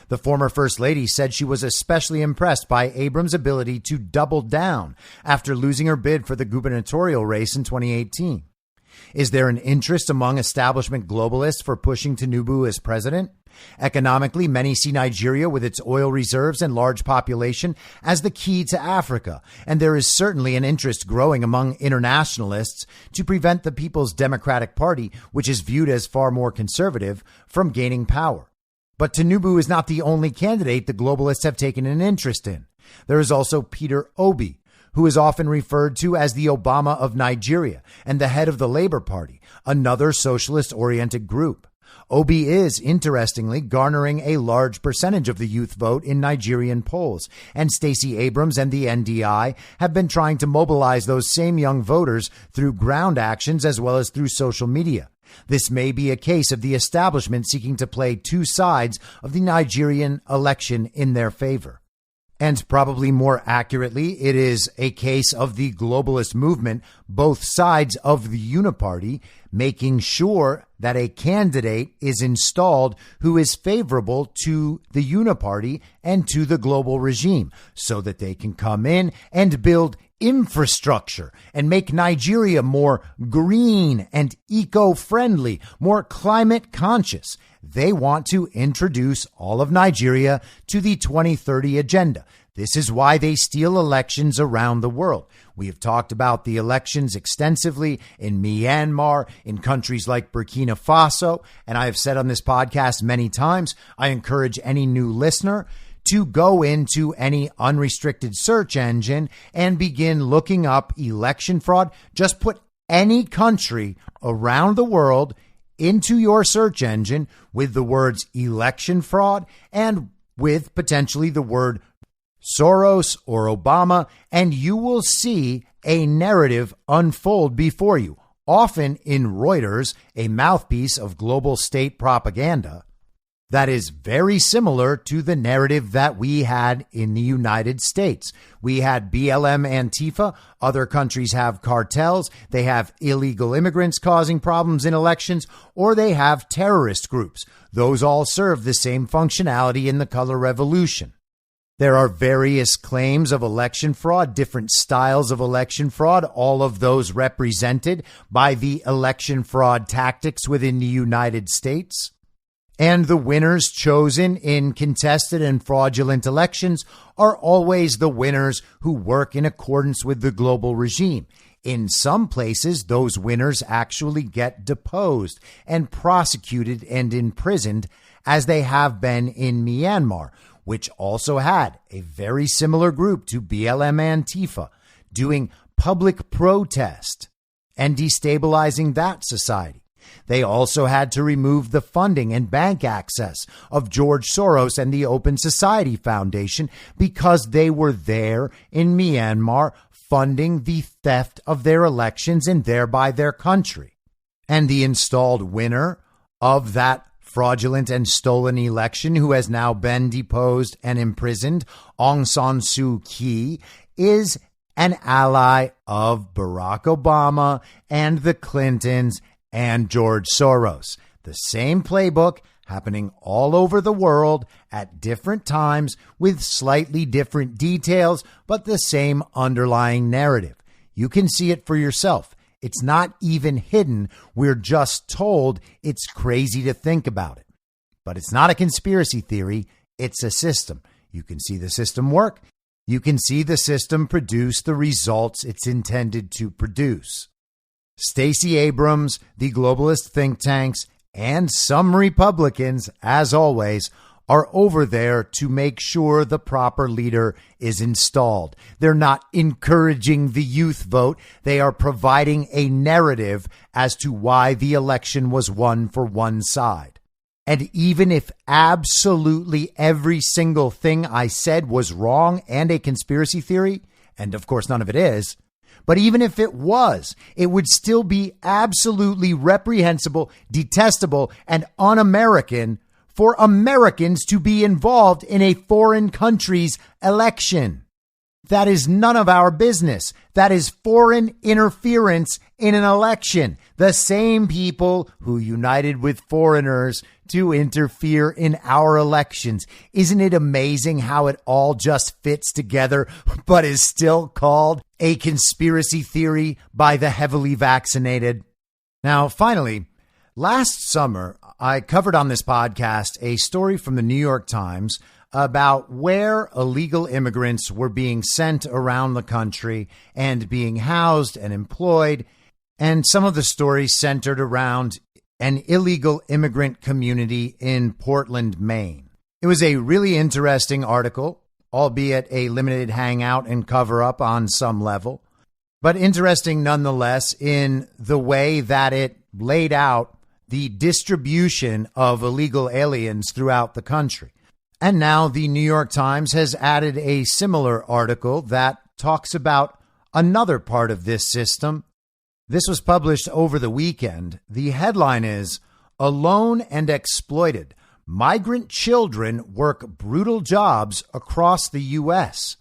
The former First Lady said she was especially impressed by Abrams' ability to double down after losing her bid for the gubernatorial race in 2018. Is there an interest among establishment globalists for pushing Tinubu as president? Economically, many see Nigeria with its oil reserves and large population as the key to Africa, and there is certainly an interest growing among internationalists to prevent the People's Democratic Party, which is viewed as far more conservative, from gaining power. But Tinubu is not the only candidate the globalists have taken an interest in. There is also Peter Obi, who is often referred to as the Obama of Nigeria and the head of the Labour Party, another socialist-oriented group. Obi is, interestingly, garnering a large percentage of the youth vote in Nigerian polls, and Stacey Abrams and the NDI have been trying to mobilize those same young voters through ground actions as well as through social media. This may be a case of the establishment seeking to play two sides of the Nigerian election in their favor. And probably more accurately, it is a case of the globalist movement, both sides of the uniparty, making sure that a candidate is installed who is favorable to the uniparty and to the global regime so that they can come in and build infrastructure and make Nigeria more green and eco-friendly, more climate conscious. They want to introduce all of Nigeria to the 2030 agenda. This is why they steal elections around the world. We have talked about the elections extensively in Myanmar, in countries like Burkina Faso, and I have said on this podcast many times, I encourage any new listener to go into any unrestricted search engine and begin looking up election fraud. Just put any country around the world into your search engine with the words election fraud and with potentially the word Soros or Obama, and you will see a narrative unfold before you, often in Reuters, a mouthpiece of global state propaganda, that is very similar to the narrative that we had in the United States. We had BLM Antifa. Other countries have cartels. They have illegal immigrants causing problems in elections, or they have terrorist groups. Those all serve the same functionality in the color revolution. There are various claims of election fraud, different styles of election fraud, all of those represented by the election fraud tactics within the United States. And the winners chosen in contested and fraudulent elections are always the winners who work in accordance with the global regime. In some places, those winners actually get deposed and prosecuted and imprisoned, as they have been in Myanmar, which also had a very similar group to BLM Antifa doing public protest and destabilizing that society. They also had to remove the funding and bank access of George Soros and the Open Society Foundation because they were there in Myanmar funding the theft of their elections and thereby their country. And the installed winner of that fraudulent and stolen election, who has now been deposed and imprisoned, Aung San Suu Kyi, is an ally of Barack Obama and the Clintons and George Soros. The same playbook happening all over the world at different times with slightly different details, but the same underlying narrative. You can see it for yourself. It's not even hidden. We're just told it's crazy to think about it. But it's not a conspiracy theory. It's a system. You can see the system work. You can see the system produce the results it's intended to produce. Stacey Abrams, the globalist think tanks, and some Republicans, as always, are over there to make sure the proper leader is installed. They're not encouraging the youth vote. They are providing a narrative as to why the election was won for one side. And even if absolutely every single thing I said was wrong and a conspiracy theory, and of course none of it is, but even if it was, it would still be absolutely reprehensible, detestable, and un-American for Americans to be involved in a foreign country's election. That is none of our business. That is foreign interference in an election. The same people who united with foreigners to interfere in our elections. Isn't it amazing how it all just fits together, but is still called a conspiracy theory by the heavily vaccinated? Now, finally, last summer, I covered on this podcast a story from the New York Times about where illegal immigrants were being sent around the country and being housed and employed. And some of the stories centered around an illegal immigrant community in Portland, Maine. It was a really interesting article, albeit a limited hangout and cover up on some level, but interesting nonetheless in the way that it laid out the distribution of illegal aliens throughout the country. And now the New York Times has added a similar article that talks about another part of this system. This was published over the weekend. The headline is, "Alone and Exploited. Migrant Children Work Brutal Jobs Across the U.S."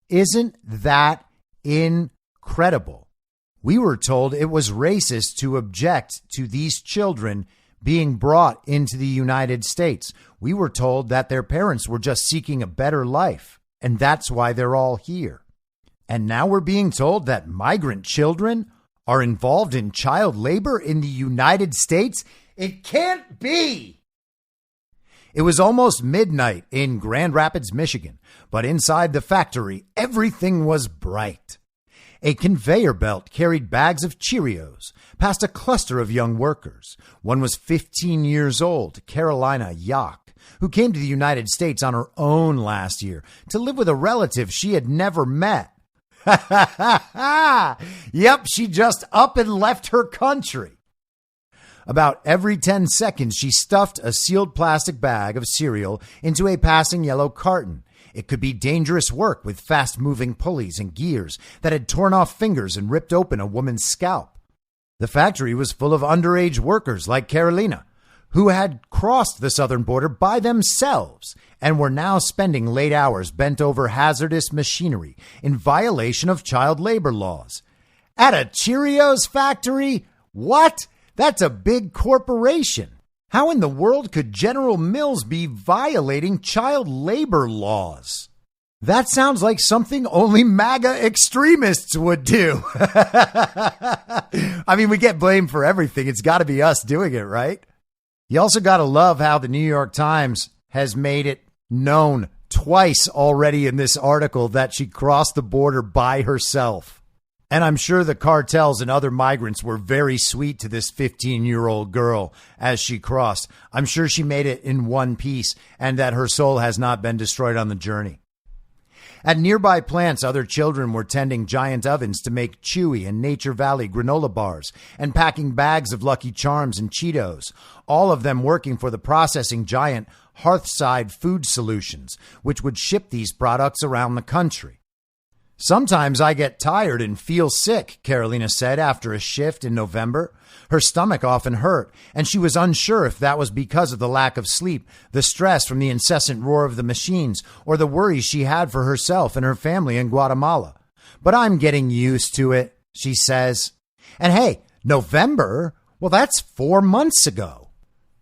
Isn't that incredible? We were told it was racist to object to these children being brought into the United States. We were told that their parents were just seeking a better life, and that's why they're all here. And now we're being told that migrant children are involved in child labor in the United States? It can't be. It was almost midnight in Grand Rapids, Michigan, but inside the factory, everything was bright. A conveyor belt carried bags of Cheerios past a cluster of young workers. One was 15 years old, Carolina Yock, who came to the United States on her own last year to live with a relative she had never met. Yep, she just up and left her country. About every 10 seconds, she stuffed a sealed plastic bag of cereal into a passing yellow carton. It could be dangerous work with fast-moving pulleys and gears that had torn off fingers and ripped open a woman's scalp. The factory was full of underage workers like Carolina, who had crossed the southern border by themselves and were now spending late hours bent over hazardous machinery in violation of child labor laws. At a Cheerios factory? What? That's a big corporation. How in the world could General Mills be violating child labor laws? That sounds like something only MAGA extremists would do. I mean, we get blamed for everything. It's got to be us doing it, right? You also got to love how the New York Times has made it known twice already in this article that she crossed the border by herself. And I'm sure the cartels and other migrants were very sweet to this 15-year-old girl as she crossed. I'm sure she made it in one piece and that her soul has not been destroyed on the journey. At nearby plants, other children were tending giant ovens to make Chewy and Nature Valley granola bars and packing bags of Lucky Charms and Cheetos, all of them working for the processing giant Hearthside Food Solutions, which would ship these products around the country. "Sometimes I get tired and feel sick," Carolina said after a shift in November. Her stomach often hurt, and she was unsure if that was because of the lack of sleep, the stress from the incessant roar of the machines, or the worries she had for herself and her family in Guatemala. "But I'm getting used to it," she says. And hey, November? Well, that's 4 months ago.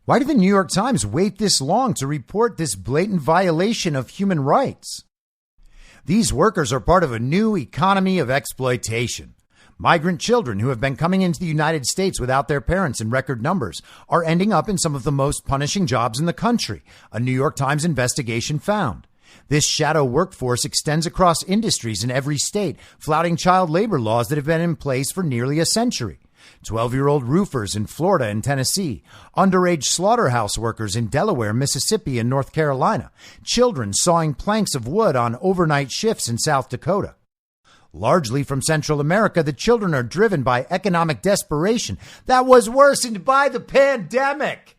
Why did the New York Times wait this long to report this blatant violation of human rights? These workers are part of a new economy of exploitation. Migrant children who have been coming into the United States without their parents in record numbers are ending up in some of the most punishing jobs in the country, a New York Times investigation found. This shadow workforce extends across industries in every state, flouting child labor laws that have been in place for nearly a century. 12-year-old roofers in Florida and Tennessee, underage slaughterhouse workers in Delaware, Mississippi, and North Carolina, children sawing planks of wood on overnight shifts in South Dakota. Largely from Central America, the children are driven by economic desperation that was worsened by the pandemic.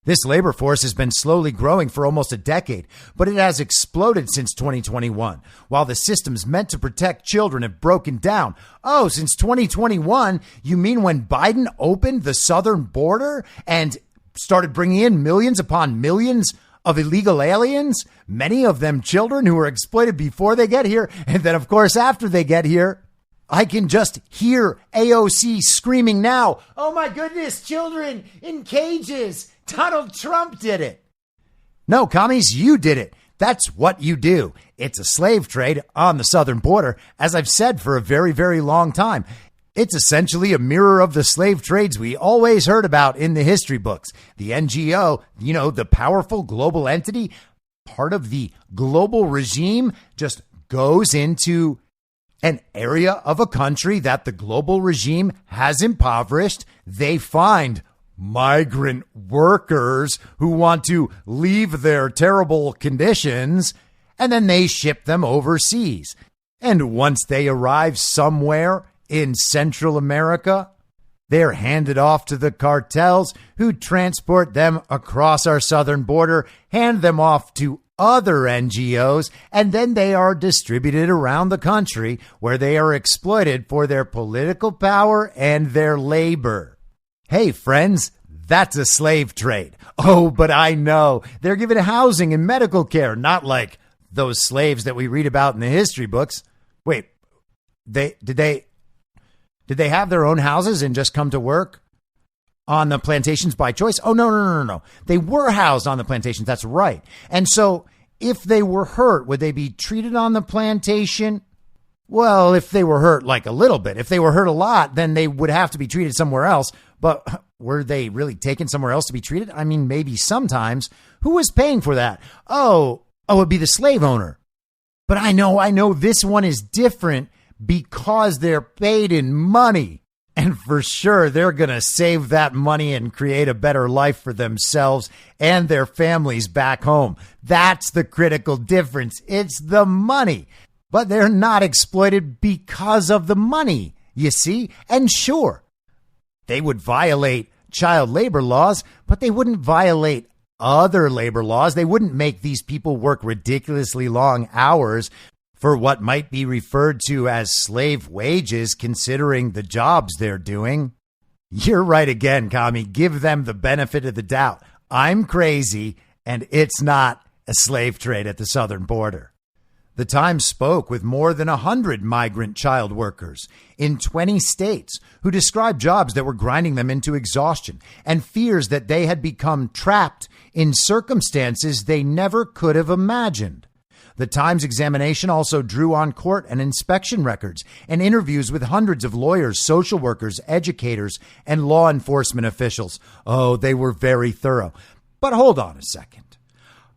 This labor force has been slowly growing for almost a decade, but it has exploded since 2021, while the systems meant to protect children have broken down. Oh, since 2021? You mean when Biden opened the southern border and started bringing in millions upon millions of illegal aliens, many of them children who were exploited before they get here, and then, of course, after they get here? I can just hear AOC screaming now, "Oh my goodness, children in cages, Donald Trump did it. No, commies, you did it. That's what you do. It's a slave trade on the southern border, as I've said for a very, very long time. It's essentially a mirror of the slave trades we always heard about in the history books. The NGO, the powerful global entity, part of the global regime, just goes into an area of a country that the global regime has impoverished. They find migrant workers who want to leave their terrible conditions, and then they ship them overseas. And once they arrive somewhere in Central America, they're handed off to the cartels who transport them across our southern border, hand them off to other NGOs, and then they are distributed around the country where they are exploited for their political power and their labor. Hey, friends, that's a slave trade. Oh, but I know they're given housing and medical care, not like those slaves that we read about in the history books. Wait, did they have their own houses and just come to work on the plantations by choice? Oh, no. They were housed on the plantations. That's right. And so if they were hurt, would they be treated on the plantation? Well, if they were hurt like a little bit, if they were hurt a lot, then they would have to be treated somewhere else. But were they really taken somewhere else to be treated? I mean, maybe sometimes. Who was paying for that? Oh, it'd be the slave owner. But I know this one is different because they're paid in money. And for sure, they're going to save that money and create a better life for themselves and their families back home. That's the critical difference. It's the money. But they're not exploited because of the money, you see? And sure, they would violate child labor laws, but they wouldn't violate other labor laws. They wouldn't make these people work ridiculously long hours for what might be referred to as slave wages, considering the jobs they're doing. You're right again, commie. Give them the benefit of the doubt. I'm crazy, and it's not a slave trade at the southern border. The Times spoke with more than 100 migrant child workers in 20 states who described jobs that were grinding them into exhaustion and fears that they had become trapped in circumstances they never could have imagined. The Times examination also drew on court and inspection records and interviews with hundreds of lawyers, social workers, educators, and law enforcement officials. Oh, they were very thorough. But hold on a second.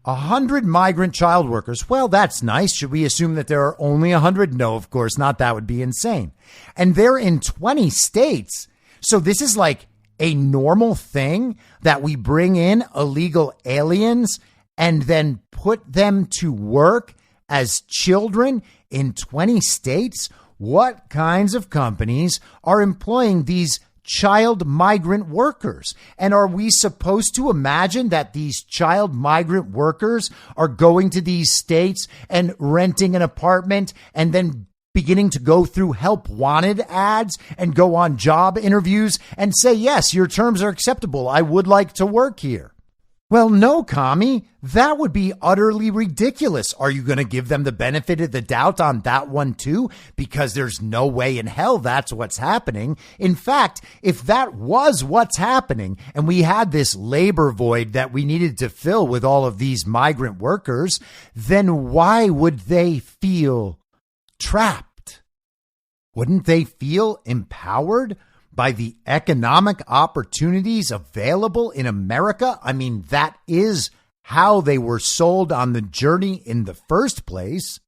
100 migrant child workers. Well, that's nice. Should we assume that there are only 100? No, of course not. That would be insane. And they're in 20 states. So this is like a normal thing that we bring in illegal aliens and then put them to work as children in 20 states? What kinds of companies are employing these child migrant workers? And are we supposed to imagine that these child migrant workers are going to these states and renting an apartment and then beginning to go through help wanted ads and go on job interviews and say, yes, your terms are acceptable, I would like to work here? Well, no, commie, that would be utterly ridiculous. Are you going to give them the benefit of the doubt on that one too? Because there's no way in hell that's what's happening. In fact, if that was what's happening and we had this labor void that we needed to fill with all of these migrant workers, then why would they feel trapped? Wouldn't they feel empowered by the economic opportunities available in America? I mean, that is how they were sold on the journey in the first place.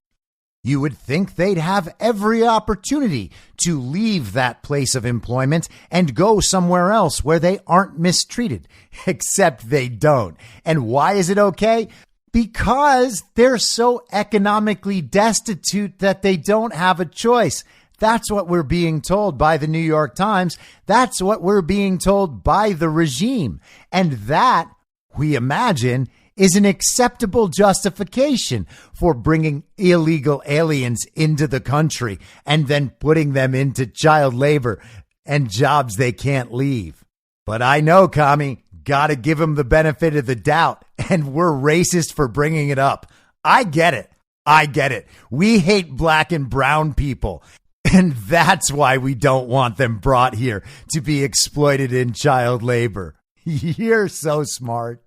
You would think they'd have every opportunity to leave that place of employment and go somewhere else where they aren't mistreated, except they don't. And why is it okay? Because they're so economically destitute that they don't have a choice. That's what we're being told by the New York Times. That's what we're being told by the regime. And that, we imagine, is an acceptable justification for bringing illegal aliens into the country and then putting them into child labor and jobs they can't leave. But I know, commie, gotta give them the benefit of the doubt. And we're racist for bringing it up. I get it. We hate black and brown people. And that's why we don't want them brought here to be exploited in child labor. You're so smart.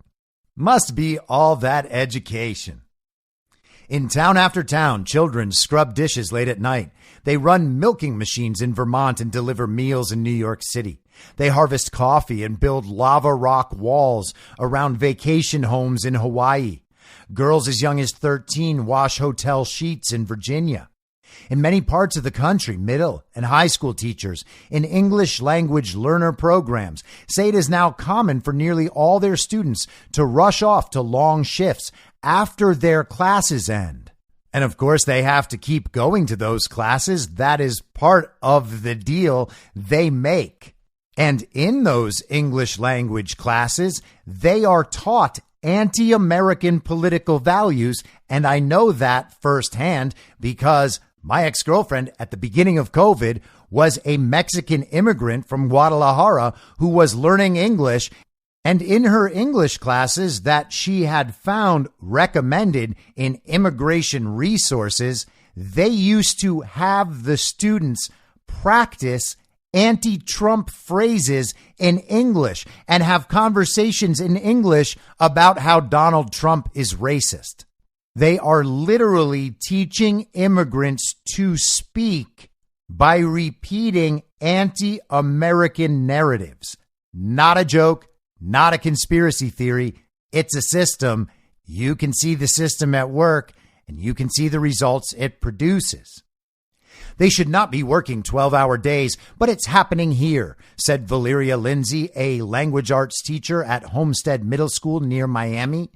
Must be all that education. In town after town, children scrub dishes late at night. They run milking machines in Vermont and deliver meals in New York City. They harvest coffee and build lava rock walls around vacation homes in Hawaii. Girls as young as 13 wash hotel sheets in Virginia. In many parts of the country, middle and high school teachers in English language learner programs say it is now common for nearly all their students to rush off to long shifts after their classes end. And of course, they have to keep going to those classes. That is part of the deal they make. And in those English language classes, they are taught anti-American political values. And I know that firsthand because my ex-girlfriend at the beginning of COVID was a Mexican immigrant from Guadalajara who was learning English. And in her English classes that she had found recommended in immigration resources, they used to have the students practice anti-Trump phrases in English and have conversations in English about how Donald Trump is racist. They are literally teaching immigrants to speak by repeating anti-American narratives. Not a joke, not a conspiracy theory. It's a system. You can see the system at work and you can see the results it produces. They should not be working 12-hour days, but it's happening here, said Valeria Lindsay, a language arts teacher at Homestead Middle School near Miami.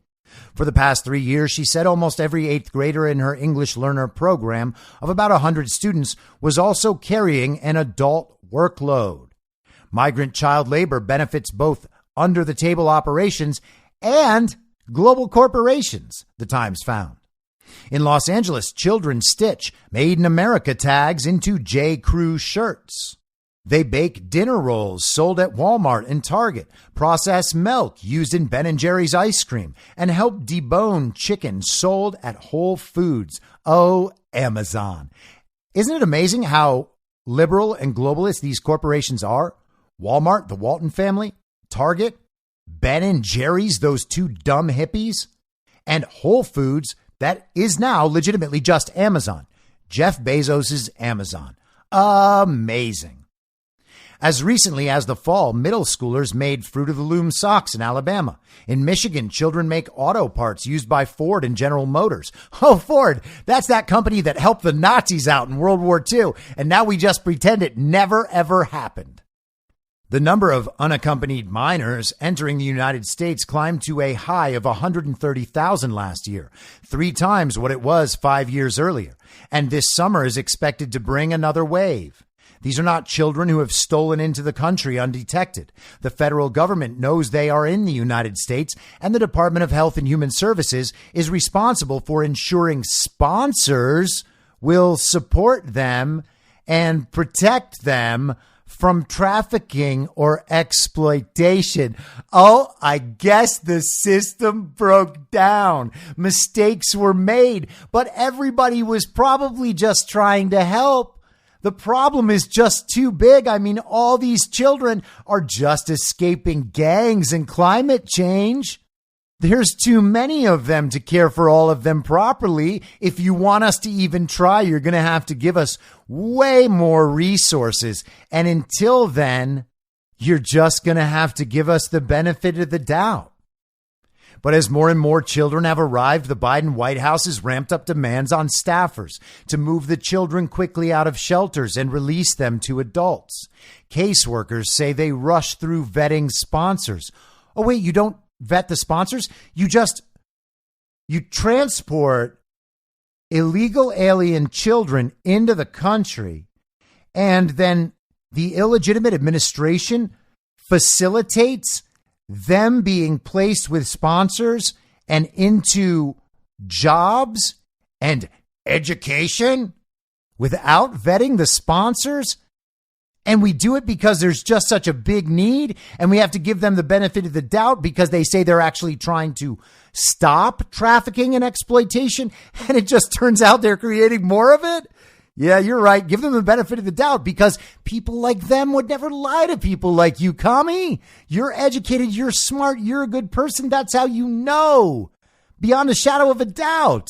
For the past 3 years, she said almost every 8th grader in her English learner program of about 100 students was also carrying an adult workload. Migrant child labor benefits both under-the-table operations and global corporations, the Times found. In Los Angeles, children stitch Made in America tags into J. Crew shirts. They bake dinner rolls sold at Walmart and Target, process milk used in Ben & Jerry's ice cream, and help debone chicken sold at Whole Foods. Oh, Amazon. Isn't it amazing how liberal and globalist these corporations are? Walmart, the Walton family, Target, Ben & Jerry's, those two dumb hippies, and Whole Foods, that is now legitimately just Amazon. Jeff Bezos' Amazon. Amazing. As recently as the fall, middle schoolers made Fruit of the Loom socks in Alabama. In Michigan, children make auto parts used by Ford and General Motors. Oh, Ford, that's that company that helped the Nazis out in World War II, and now we just pretend it never, ever happened. The number of unaccompanied minors entering the United States climbed to a high of 130,000 last year, 3 times what it was 5 years earlier. And this summer is expected to bring another wave. These are not children who have stolen into the country undetected. The federal government knows they are in the United States, and the Department of Health and Human Services is responsible for ensuring sponsors will support them and protect them from trafficking or exploitation. Oh, I guess the system broke down. Mistakes were made, but everybody was probably just trying to help. The problem is just too big. I mean, all these children are just escaping gangs and climate change. There's too many of them to care for all of them properly. If you want us to even try, you're going to have to give us way more resources. And until then, you're just going to have to give us the benefit of the doubt. But as more and more children have arrived, the Biden White House has ramped up demands on staffers to move the children quickly out of shelters and release them to adults. Caseworkers say they rush through vetting sponsors. Oh, wait, you don't vet the sponsors? You transport illegal alien children into the country, and then the illegitimate administration facilitates them being placed with sponsors and into jobs and education without vetting the sponsors. And we do it because there's just such a big need, and we have to give them the benefit of the doubt because they say they're actually trying to stop trafficking and exploitation, and it just turns out they're creating more of it. Yeah, you're right. Give them the benefit of the doubt because people like them would never lie to people like you, commie. You're educated. You're smart. You're a good person. That's how you know beyond a shadow of a doubt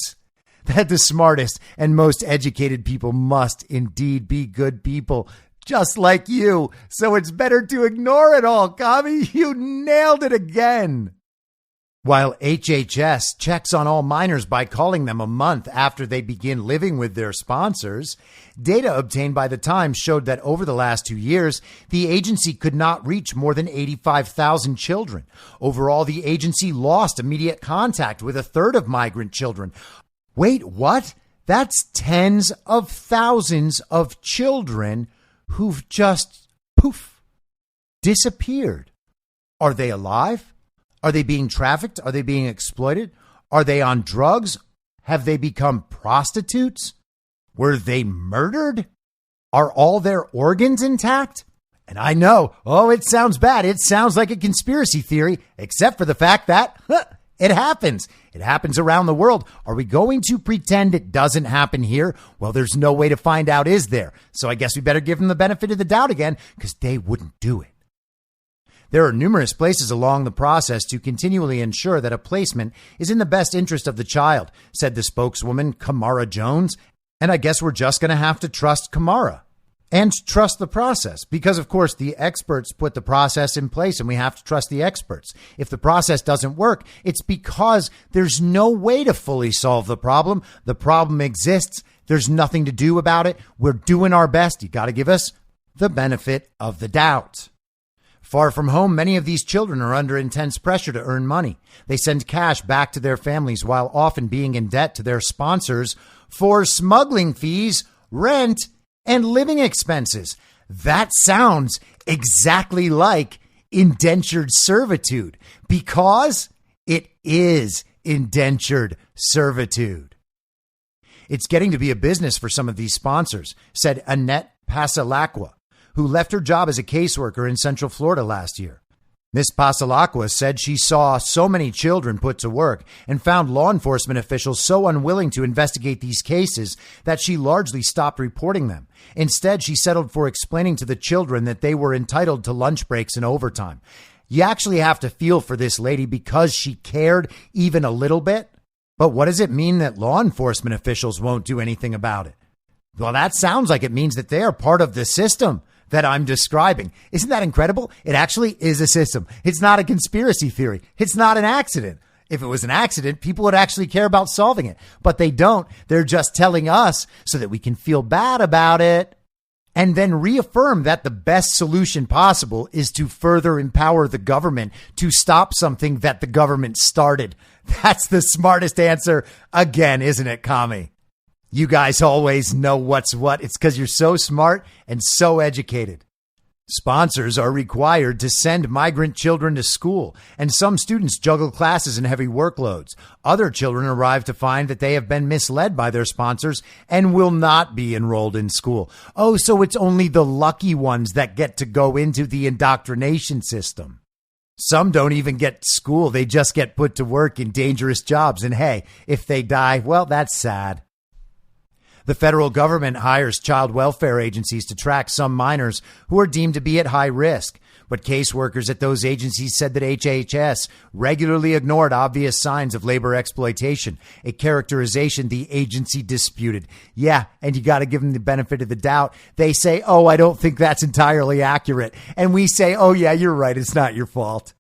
that the smartest and most educated people must indeed be good people, just like you. So it's better to ignore it all, commie. You nailed it again. While HHS checks on all minors by calling them a month after they begin living with their sponsors, data obtained by the Times showed that over the last 2 years, the agency could not reach more than 85,000 children. Overall, the agency lost immediate contact with a third of migrant children. Wait, what? That's tens of thousands of children who've just, poof, disappeared. Are they alive? Are they being trafficked? Are they being exploited? Are they on drugs? Have they become prostitutes? Were they murdered? Are all their organs intact? And I know, it sounds bad. It sounds like a conspiracy theory, except for the fact that it happens. It happens around the world. Are we going to pretend it doesn't happen here? Well, there's no way to find out, is there? So I guess we better give them the benefit of the doubt again, because they wouldn't do it. There are numerous places along the process to continually ensure that a placement is in the best interest of the child, said the spokeswoman, Kamara Jones. And I guess we're just going to have to trust Kamara and trust the process because, of course, the experts put the process in place and we have to trust the experts. If the process doesn't work, it's because there's no way to fully solve the problem. The problem exists. There's nothing to do about it. We're doing our best. You got to give us the benefit of the doubt. Far from home, many of these children are under intense pressure to earn money. They send cash back to their families while often being in debt to their sponsors for smuggling fees, rent, and living expenses. That sounds exactly like indentured servitude because it is indentured servitude. It's getting to be a business for some of these sponsors, said Annette Pasalacqua, who left her job as a caseworker in Central Florida last year. Miss Pasalacqua said she saw so many children put to work and found law enforcement officials so unwilling to investigate these cases that she largely stopped reporting them. Instead, she settled for explaining to the children that they were entitled to lunch breaks and overtime. You actually have to feel for this lady because she cared even a little bit. But what does it mean that law enforcement officials won't do anything about it? Well, that sounds like it means that they are part of the system that I'm describing. Isn't that incredible? It actually is a system. It's not a conspiracy theory. It's not an accident. If it was an accident, people would actually care about solving it, but they don't. They're just telling us so that we can feel bad about it and then reaffirm that the best solution possible is to further empower the government to stop something that the government started. That's the smartest answer again, isn't it, commie? You guys always know what's what. It's because you're so smart and so educated. Sponsors are required to send migrant children to school, and some students juggle classes and heavy workloads. Other children arrive to find that they have been misled by their sponsors and will not be enrolled in school. Oh, so it's only the lucky ones that get to go into the indoctrination system. Some don't even get school. They just get put to work in dangerous jobs. And hey, if they die, well, that's sad. The federal government hires child welfare agencies to track some minors who are deemed to be at high risk. But caseworkers at those agencies said that HHS regularly ignored obvious signs of labor exploitation, a characterization the agency disputed. Yeah, and you got to give them the benefit of the doubt. They say, oh, I don't think that's entirely accurate. And we say, oh, yeah, you're right. It's not your fault.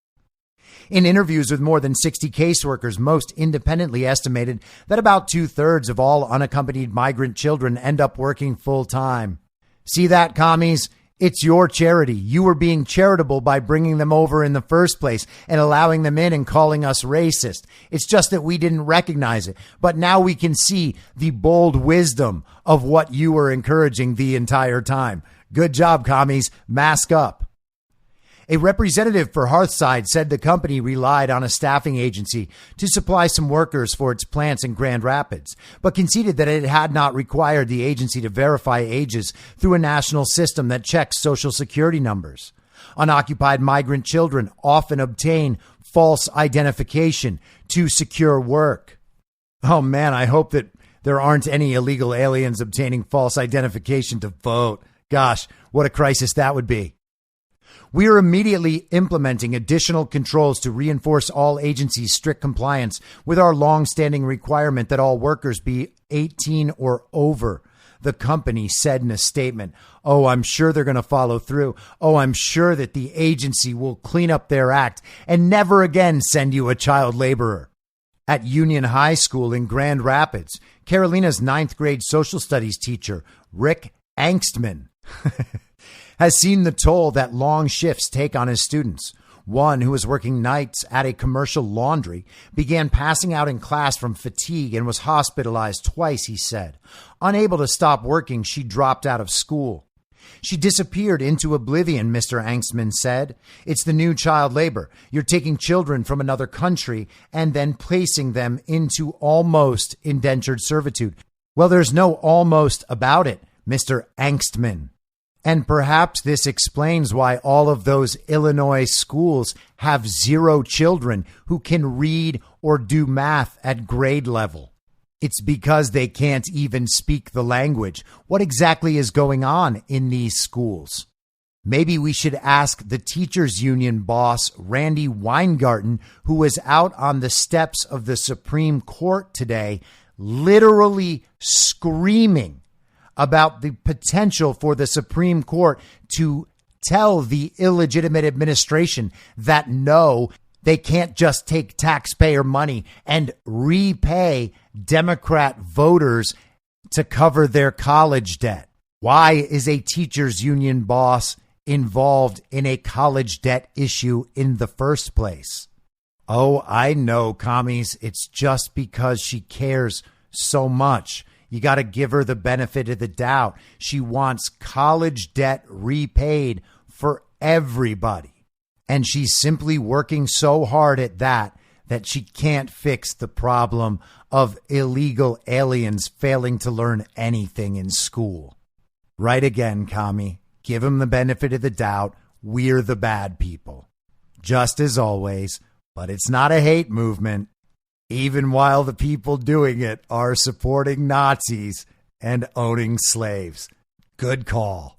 In interviews with more than 60 caseworkers, most independently estimated that about 2/3 of all unaccompanied migrant children end up working full time. See that, commies? It's your charity. You were being charitable by bringing them over in the first place and allowing them in and calling us racist. It's just that we didn't recognize it. But now we can see the bold wisdom of what you were encouraging the entire time. Good job, commies. Mask up. A representative for Hearthside said the company relied on a staffing agency to supply some workers for its plants in Grand Rapids, but conceded that it had not required the agency to verify ages through a national system that checks social security numbers. Unoccupied migrant children often obtain false identification to secure work. Oh man, I hope that there aren't any illegal aliens obtaining false identification to vote. Gosh, what a crisis that would be. We are immediately implementing additional controls to reinforce all agencies' strict compliance with our long-standing requirement that all workers be 18 or over, the company said in a statement. Oh, I'm sure they're going to follow through. Oh, I'm sure that the agency will clean up their act and never again send you a child laborer. At Union High School in Grand Rapids, Carolina's 9th grade social studies teacher, Rick Angstman, has seen the toll that long shifts take on his students. One who was working nights at a commercial laundry began passing out in class from fatigue and was hospitalized twice, he said. Unable to stop working, she dropped out of school. She disappeared into oblivion, Mr. Angstman said. It's the new child labor. You're taking children from another country and then placing them into almost indentured servitude. Well, there's no almost about it, Mr. Angstman. And perhaps this explains why all of those Illinois schools have 0 children who can read or do math at grade level. It's because they can't even speak the language. What exactly is going on in these schools? Maybe we should ask the teachers union boss, Randy Weingarten, who was out on the steps of the Supreme Court today, literally screaming about the potential for the Supreme Court to tell the illegitimate administration that no, they can't just take taxpayer money and repay Democrat voters to cover their college debt. Why is a teachers union boss involved in a college debt issue in the first place? Oh, I know, commies. It's just because she cares so much. You got to give her the benefit of the doubt. She wants college debt repaid for everybody. And she's simply working so hard at that she can't fix the problem of illegal aliens failing to learn anything in school. Right again, commie. Give him the benefit of the doubt. We're the bad people. Just as always, but it's not a hate movement. Even while the people doing it are supporting Nazis and owning slaves. Good call.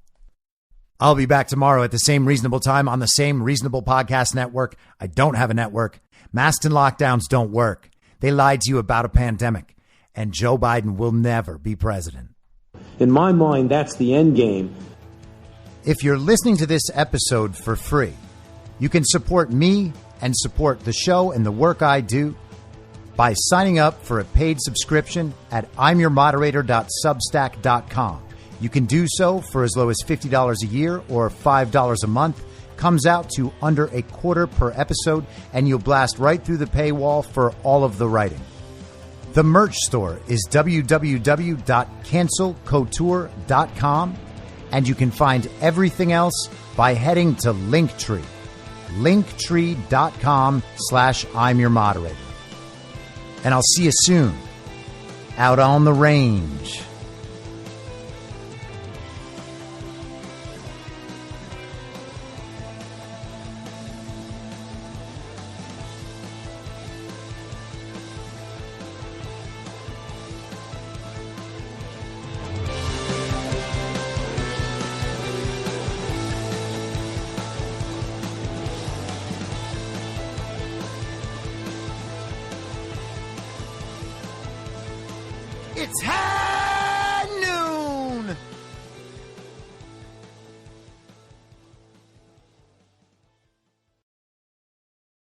I'll be back tomorrow at the same reasonable time on the same reasonable podcast network. I don't have a network. Masks and lockdowns don't work. They lied to you about a pandemic. And Joe Biden will never be president. In my mind, that's the end game. If you're listening to this episode for free, you can support me and support the show and the work I do by signing up for a paid subscription at imyourmoderator.substack.com. You can do so for as low as $50 a year or $5 a month. Comes out to under $0.25 per episode, and you'll blast right through the paywall for all of the writing. The merch store is www.cancelcouture.com, and you can find everything else by heading to Linktree. Linktree.com/imyourmoderator. And I'll see you soon out on the range. It's